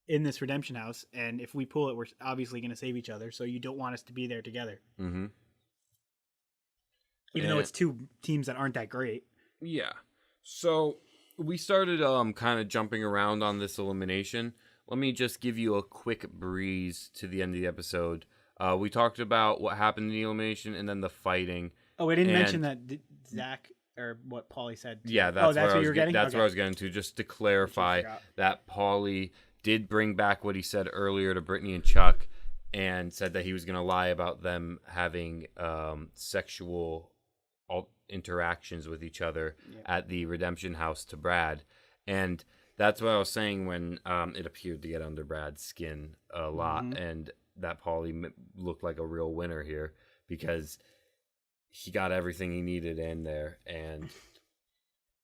in this Redemption House, and if we pull it, we're obviously going to save each other, so you don't want us to be there together. Mm-hmm. Even though it's two teams that aren't that great. Yeah. So we started kind of jumping around on this elimination. Let me just give you a quick breeze to the end of the episode. We talked about what happened in the elimination and then the fighting. Oh, I didn't mention that Zach, or what Paulie said. Yeah, that's what you were getting? That's what I was getting to, just to clarify that Paulie did bring back what he said earlier to Brittany and Chuck, and said that he was going to lie about them having sexual interactions with each other at the Redemption House to Brad. And that's what I was saying when it appeared to get under Brad's skin a lot, and that Paulie looked like a real winner here because he got everything he needed in there. And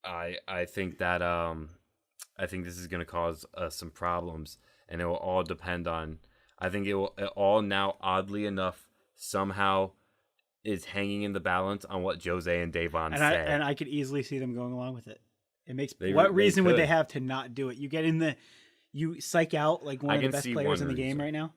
I think that I think this is going to cause some problems, and it will all depend on. I think it all now, oddly enough, somehow is hanging in the balance on what Jose and Davon say. And I could easily see them going along with it. It makes what reason would they have to not do it? You get in you psych out like one of the best players in the game right now.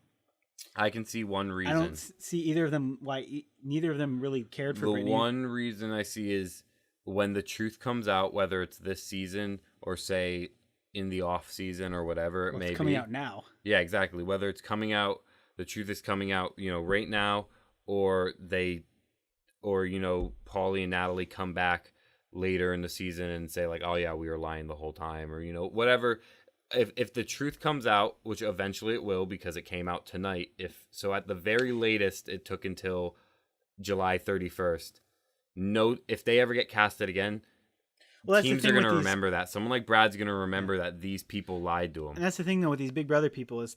I can see one reason. I don't see either of them why neither of them really cared for Brittany. The one reason I see is when the truth comes out, whether it's this season or say in the off season or whatever it may be. It's coming out now. Yeah, exactly. Whether it's coming out, the truth is coming out, right now, or Paulie and Natalie come back later in the season and say like, oh yeah, we were lying the whole time, or whatever. If the truth comes out, which eventually it will because it came out tonight, at the very latest it took until July 31st. If they ever get casted again, teams are going to remember that. Someone like Brad's going to remember that these people lied to him. And that's the thing though with these Big Brother people is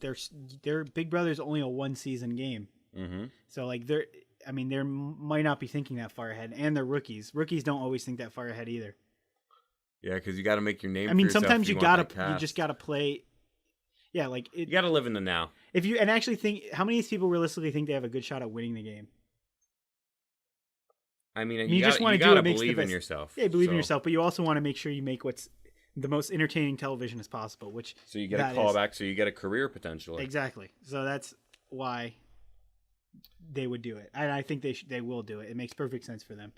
their Big Brother's only a 1-season game. Mm-hmm. So like they might not be thinking that far ahead, and they're rookies. Rookies don't always think that far ahead either. Yeah, because you got to make your name. Sometimes you just gotta play. Yeah, like you got to live in the now. If you actually think, how many people realistically think they have a good shot at winning the game? I mean, you just want to do it. Believe in yourself. Yeah, believe in yourself, but you also want to make sure you make what's the most entertaining television as possible. So you get a callback, so you get a career potentially. Exactly. So that's why they would do it, and I think they will do it. It makes perfect sense for them,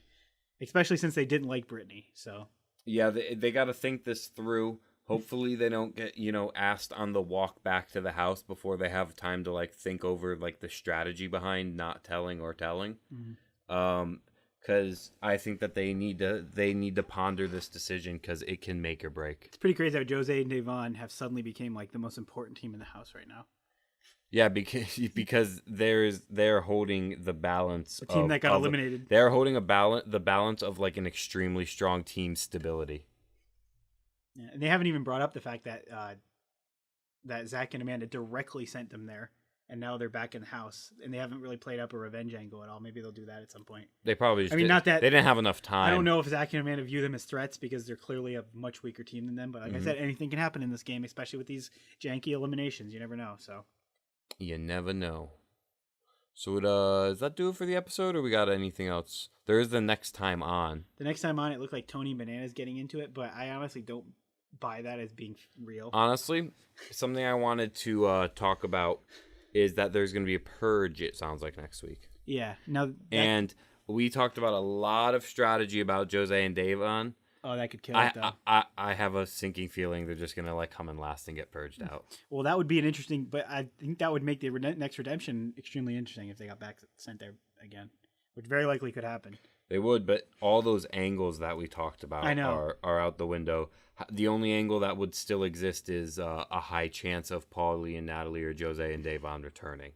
especially since they didn't like Brittany. So yeah, they got to think this through. Hopefully, they don't get asked on the walk back to the house before they have time to like think over like the strategy behind not telling or telling. Mm-hmm. Because I think that they need to ponder this decision because it can make or break. It's pretty crazy how Jose and Devon have suddenly became like the most important team in the house right now. Yeah, because they're holding the balance. The team that got eliminated. They're holding the balance of like an extremely strong team stability. Yeah, and they haven't even brought up the fact that that Zach and Amanda directly sent them there, and now they're back in the house, and they haven't really played up a revenge angle at all. Maybe they'll do that at some point. They probably just not that they didn't have enough time. I don't know if Zach and Amanda view them as threats because they're clearly a much weaker team than them. But like I said, anything can happen in this game, especially with these janky eliminations. You never know. So. You never know. So does that do it for the episode, or we got anything else? There is the next time on. The next time on, it looked like Tony Bananas getting into it, but I honestly don't buy that as being real. Honestly, something I wanted to talk about is that there's going to be a purge, it sounds like, next week. Yeah. And we talked about a lot of strategy about Jose and Davon. Oh, that could kill I, it though. I have a sinking feeling they're just gonna like come in last and get purged out. Well, that would be an interesting, but I think that would make the next redemption extremely interesting if they got back sent there again, which very likely could happen. They would, but all those angles that we talked about I know. are out the window. The only angle that would still exist is a high chance of Paulie and Natalie or Jose and Davon returning.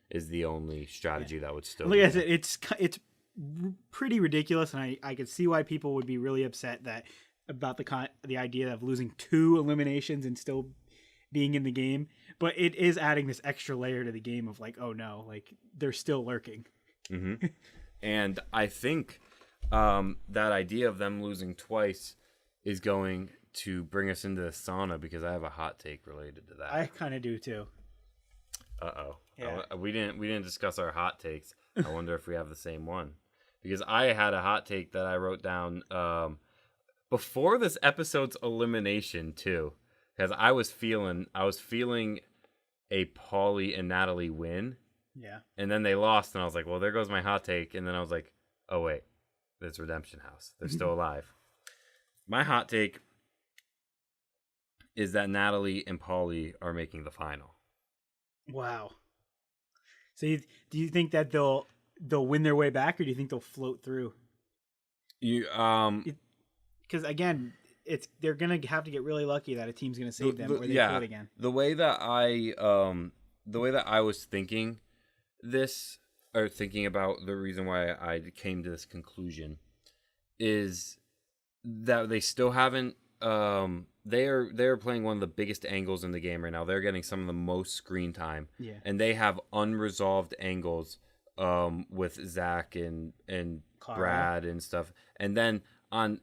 Is the only strategy that would still. Like I said, it's pretty ridiculous, and I could see why people would be really upset about the idea of losing 2 eliminations and still being in the game. But it is adding this extra layer to the game of like, oh no, like they're still lurking. Mm-hmm. And I think that idea of them losing twice is going to bring us into the sauna because I have a hot take related to that. I kind of do too. Uh-oh. Yeah. We didn't discuss our hot takes. I wonder if we have the same one. Because I had a hot take that I wrote down before this episode's elimination too. Because I was feeling a Paulie and Natalie win. Yeah. And then they lost, and I was like, well, there goes my hot take. And then I was like, oh, wait, it's Redemption House. They're still alive. My hot take is that Natalie and Paulie are making the final. Wow. So do you think that they'll win their way back, or do you think they'll float through? Because again, they're gonna have to get really lucky that a team's gonna save them, or they float again. The way that I was thinking this, or thinking about the reason why I came to this conclusion, is that they still haven't. They're playing one of the biggest angles in the game right now. They're getting some of the most screen time, and they have unresolved angles with Zach and Brad and stuff. And then on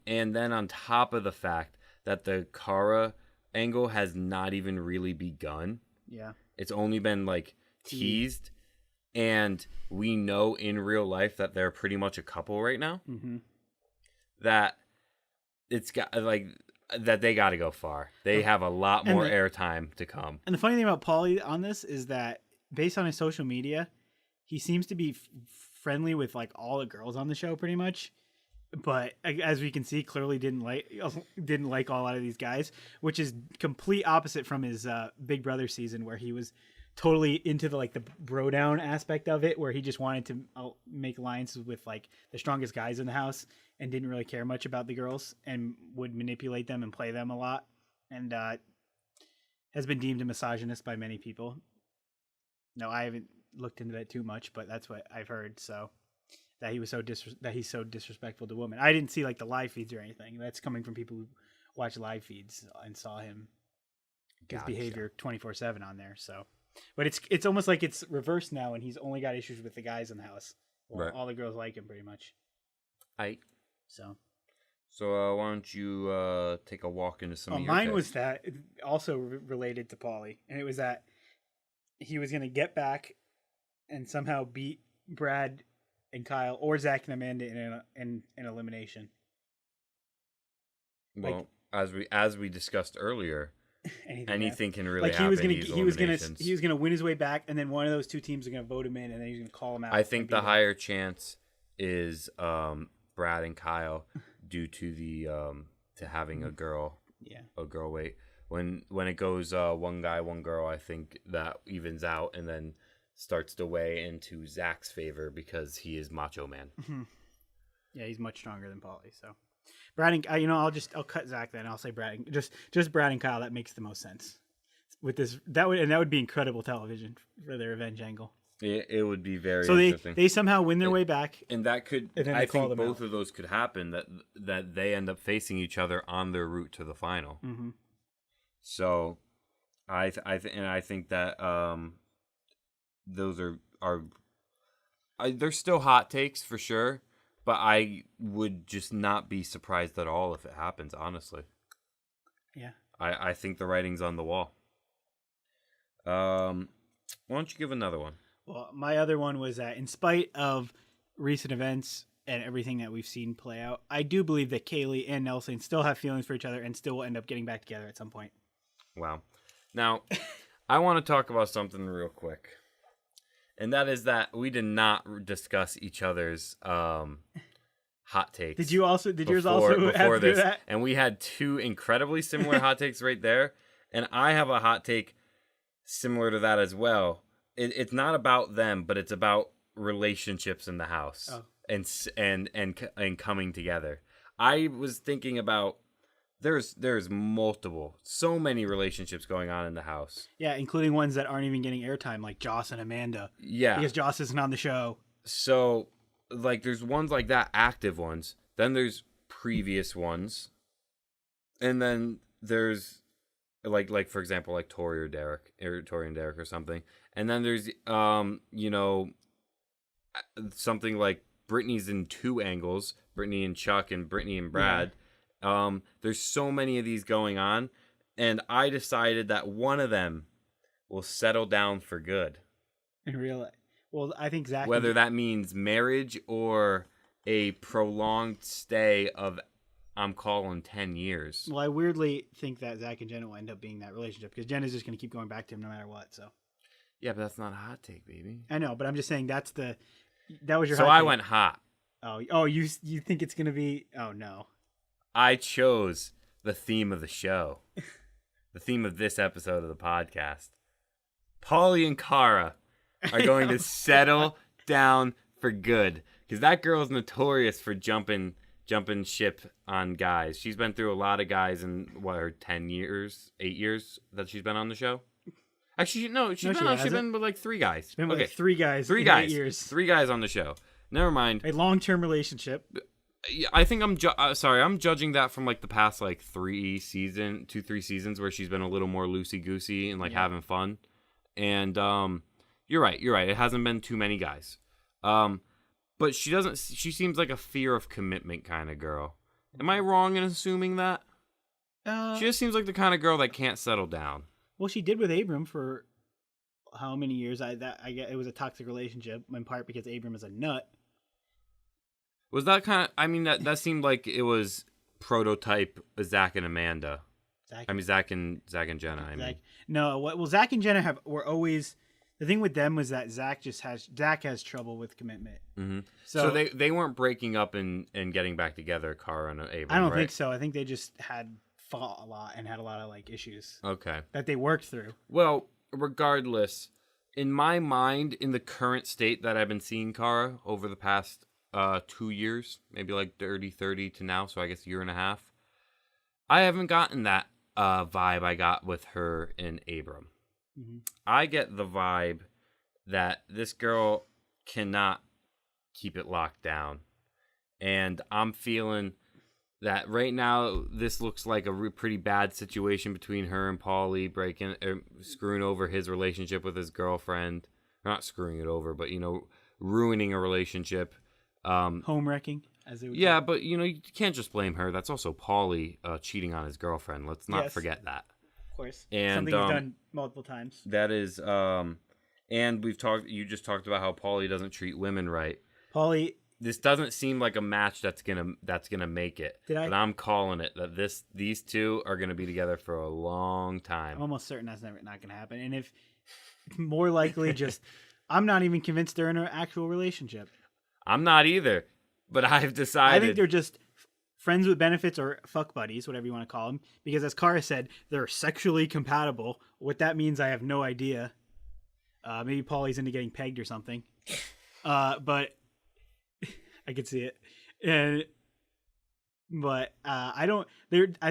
top of the fact that the Kara angle has not even really begun. Yeah, it's only been like teased, and we know in real life that they're pretty much a couple right now. Mm-hmm. That it's got like. That they got to go far. They have a lot more airtime to come. And the funny thing about Paulie on this is that based on his social media, he seems to be friendly with like all the girls on the show pretty much. But as we can see, clearly didn't like a lot of these guys, which is complete opposite from his Big Brother season where he was totally into the bro down aspect of it, where he just wanted to make alliances with like the strongest guys in the house and didn't really care much about the girls and would manipulate them and play them a lot, and has been deemed a misogynist by many people. No, I haven't looked into that too much, but that's what I've heard. So that he's so disrespectful to women. I didn't see like the live feeds or anything. That's coming from people who watch live feeds and saw his behavior 24/7 on there. So. But it's almost like it's reversed now, and he's only got issues with the guys in the house. Well, all the girls like him pretty much. So why don't you take a walk into some of your mine takes? was that also related to Paulie, and it was that he was going to get back and somehow beat Brad and Kyle or Zach and Amanda in an elimination. Well, as we discussed earlier, anything can really happen. He was gonna win his way back, and then one of those two teams are gonna vote him in, and then he's gonna call him out. I think the higher chance is Brad and Kyle due to the to having a girl wait. When it goes one guy, one girl, I think that evens out and then starts to weigh into Zach's favor because he is Macho Man. Mm-hmm. Yeah, he's much stronger than Paulie. So Brad and I'll cut Zach then. I'll say Brad, just Brad and Kyle. That makes the most sense with this. That would be incredible television for their revenge angle. It would be very interesting. They somehow win their way back, and that could. I think both of those could happen. That they end up facing each other on their route to the final. Mm-hmm. So, I think that those are they're still hot takes for sure, but I would just not be surprised at all if it happens. Honestly, yeah. I think the writing's on the wall. Why don't you give another one? Well, my other one was that in spite of recent events and everything that we've seen play out, I do believe that Kaylee and Nelson still have feelings for each other and still will end up getting back together at some point. Wow. Now, I want to talk about something real quick. And that is that we did not discuss each other's hot takes. Did yours also have to do that? And we had two incredibly similar hot takes right there. And I have a hot take similar to that as well. It's not about them, but it's about relationships in the house and coming together. I was thinking about there's so many relationships going on in the house. Yeah, including ones that aren't even getting airtime, like Joss and Amanda. Yeah, because Joss isn't on the show. So, like, there's ones like that, active ones. Then there's previous ones, and then there's like for example, like Tori and Derek or something. And then there's something like Brittany's in two angles, Brittany and Chuck and Brittany and Brad. Yeah. There's so many of these going on, and I decided that one of them will settle down for good. In real life. Well, I think Zach... Whether that means marriage or a prolonged stay of, I'm calling 10 years. Well, I weirdly think that Zach and Jenna will end up being that relationship, because Jenna's just going to keep going back to him no matter what, so... Yeah, but that's not a hot take, baby. I know, but I'm just saying that was your hot take. So I went hot. Oh, you think it's going to be... Oh, no. I chose the theme of the show. The theme of this episode of the podcast. Paulie and Cara are going to settle down for good. Because that girl's notorious for jumping ship on guys. She's been through a lot of guys in, her 10 years, 8 years that she's been on the show? Actually, no, she's been with like 3 guys. She's been with like 3 guys. 3 guys. 8 years. 3 guys on the show. Never mind. A long-term relationship. I think I'm judging that from like the past like 3 seasons where she's been a little more loosey-goosey and like having fun. And you're right. It hasn't been too many guys. But she seems like a fear of commitment kind of girl. Am I wrong in assuming that? She just seems like the kind of girl that can't settle down. Well, she did with Abram for how many years? I get it was a toxic relationship in part because Abram is a nut. Was that kind of? I mean, that seemed like it was prototype Zach and Amanda. Zach and Jenna. No. Well, Zach and Jenna were always. The thing with them was that Zach has trouble with commitment. Mm-hmm. So they weren't breaking up and getting back together, Cara and Abram. I don't think so. I think they just had fought a lot and had a lot of like issues. Okay. That they worked through. Well, regardless, in my mind, in the current state that I've been seeing Cara over the past 2 years, maybe like 30 to now, so I guess a year and a half, I haven't gotten that vibe I got with her and Abram. Mm-hmm. I get the vibe that this girl cannot keep it locked down. And I'm feeling that right now this looks like a pretty bad situation between her and Paulie, screwing over his relationship with his girlfriend. Not screwing it over, but, ruining a relationship. Home wrecking, as they would call it. But, you can't just blame her. That's also Paulie cheating on his girlfriend. Let's not forget that. Of course. And, something he's done multiple times. That is, and you just talked about how Paulie doesn't treat women right. This doesn't seem like a match that's gonna make it. But I'm calling it that these two are gonna be together for a long time. I'm almost certain that's not gonna happen. And if more likely, I'm not even convinced they're in an actual relationship. I'm not either, but I've decided. I think they're just friends with benefits or fuck buddies, whatever you want to call them. Because as Cara said, they're sexually compatible. What that means, I have no idea. Maybe Paulie's into getting pegged or something. But I could see it. I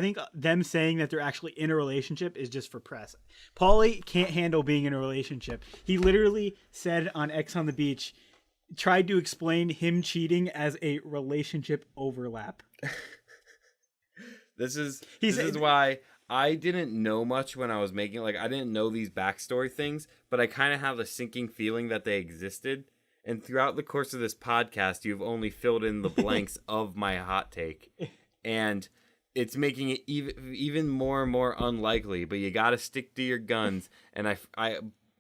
think them saying that they're actually in a relationship is just for press. Paulie can't handle being in a relationship. He literally said on X on the Beach, tried to explain him cheating as a relationship overlap. This is why I didn't know much when I was making it. I didn't know these backstory things, but I kind of have a sinking feeling that they existed. And throughout the course of this podcast, you've only filled in the blanks of my hot take. And it's making it even more and more unlikely, but you got to stick to your guns. And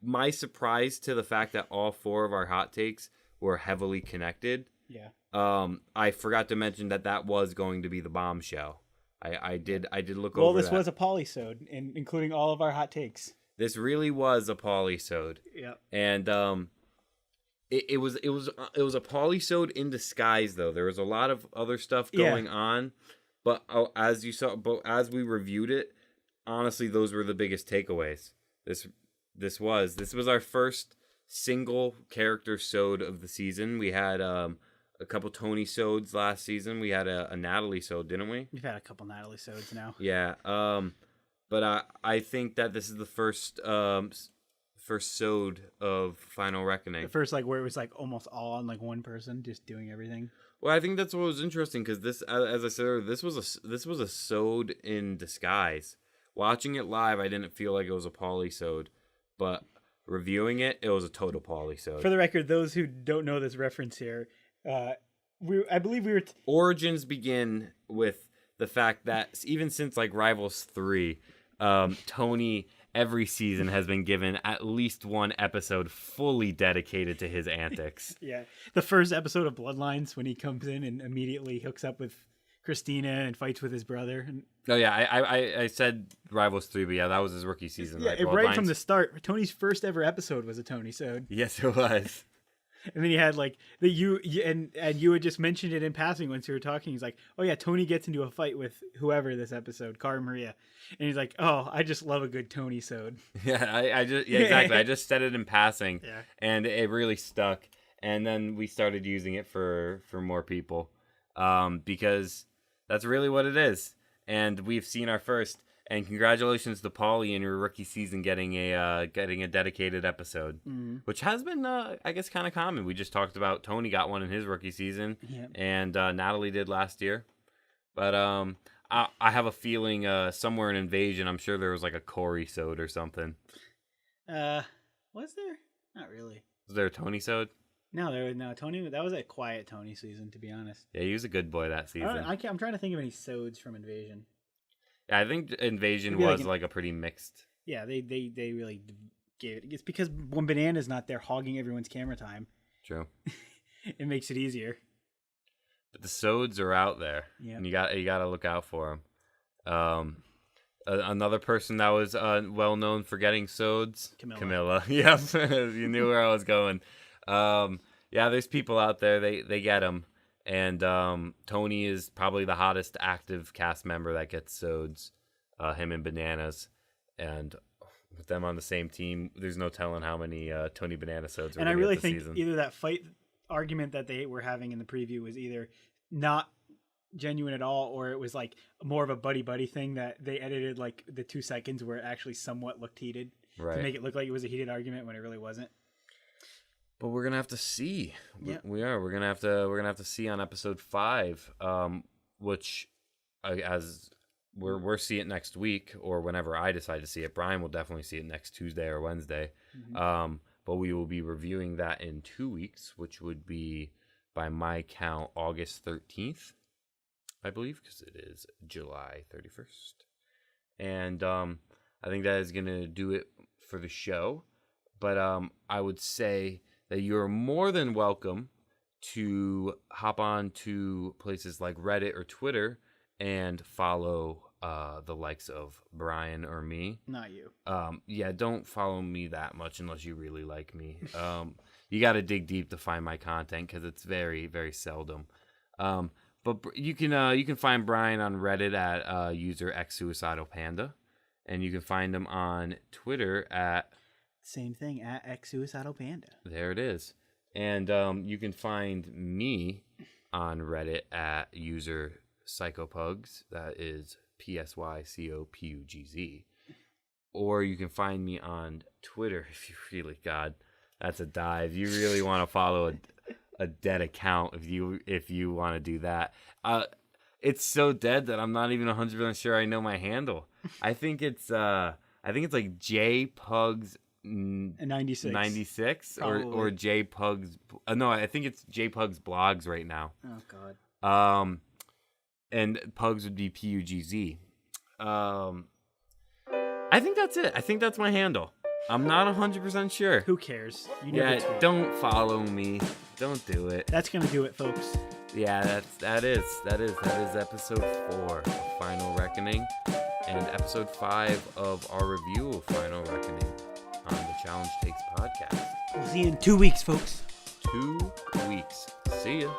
my surprise to the fact that all 4 of our hot takes were heavily connected. Yeah. I forgot to mention that was going to be the bombshell. I did look over. Well, this was a Pauliesode, including all of our hot takes. This really was a Pauliesode. Yeah. And it was a Pauliesode in disguise, though. There was a lot of other stuff going on, but as we reviewed it, honestly, those were the biggest takeaways. This was our first single character sode of the season. We had a couple Tony sodes last season. We had a Natalie sode, didn't we? We've had a couple Natalie sodes now. Yeah. But I think that this is the first sode of Final Reckoning. The first, like, where it was like almost all on like one person just doing everything. Well, I think that's what was interesting, because this, as I said earlier, this was a sode in disguise. Watching it live, I didn't feel like it was a Pauliesode, but reviewing it, it was a total Pauliesode. For the record, those who don't know this reference here, I believe we were origins begin with the fact that even since like Rivals 3, Tony every season has been given at least one episode fully dedicated to his antics. Yeah. The first episode of Bloodlines, when he comes in and immediately hooks up with Christina and fights with his brother. Oh yeah, I said Rivals 3, but yeah, that was his rookie season. Yeah, right from the start. Tony's first ever episode was a Tony-sode. Yes, it was. And then he had like you had just mentioned it in passing once you were talking. He's like, "Oh yeah, Tony gets into a fight with whoever this episode, Cara Maria," and he's like, "Oh, I just love a good Tony-sode." Yeah, exactly. I just said it in passing, yeah, and it really stuck. And then we started using it for more people, because that's really what it is. And we've seen our first. And congratulations to Paulie in your rookie season getting a dedicated episode, which has been, I guess, kind of common. We just talked about Tony got one in his rookie season, and Natalie did last year. But I have a feeling somewhere in Invasion, I'm sure there was like a Corey-sode or something. Was there? Not really. Was there a Tony-sode? No, Tony. That was a quiet Tony season, to be honest. Yeah, he was a good boy that season. I'm trying to think of any sodes from Invasion. Yeah, I think Invasion was like a pretty mixed. Yeah, they really gave it. It's because when Banana's not there hogging everyone's camera time. True. It makes it easier. But the sodes are out there, and you got to look out for them. Another person that was well known for getting sodes, Camilla. Yep, you knew where I was going. Yeah, there's people out there. They get them. And Tony is probably the hottest active cast member that gets sodes, him and Bananas. And with them on the same team, there's no telling how many Tony Banana sodes. And I really think either that fight argument that they were having in the preview was either not genuine at all, or it was like more of a buddy thing that they edited like the 2 seconds where it actually somewhat looked heated to make it look like it was a heated argument when it really wasn't. But we're gonna have to see. Yeah. We are. We're gonna have to see on episode 5, which, as we're see it next week, or whenever I decide to see it. Brian will definitely see it next Tuesday or Wednesday. But we will be reviewing that in 2 weeks, which would be, by my count, August 13th, I believe, because it is July 31st. And I think that is gonna do it for the show. But I would say that you're more than welcome to hop on to places like Reddit or Twitter and follow the likes of Brian or me. Not you. Yeah, don't follow me that much unless you really like me. You got to dig deep to find my content, because it's very, very seldom. But you can find Brian on Reddit at user xsuicidalpanda, and you can find him on Twitter at same thing, at xsuicidalpanda. There it is. And you can find me on Reddit at user psychopugs. That is PSYCOPUGZ. Or you can find me on Twitter if you really, God, that's a dive. You really want to follow a dead account if you want to do that. It's so dead that I'm not even 100% sure I know my handle. I think it's like JPugs 96 or JPugs. No, I think it's JPugs blogs right now. Oh God. And Pugs would be PUGZ. I think that's it. I think that's my handle. I'm not 100% sure. Who cares? Yeah, don't follow me. Don't do it. That's gonna do it, folks. Yeah, that is episode 4 of Final Reckoning, and episode 5 of our review of Final Reckoning on the Challenge Takes podcast. We'll see you in 2 weeks, folks. 2 weeks. See ya.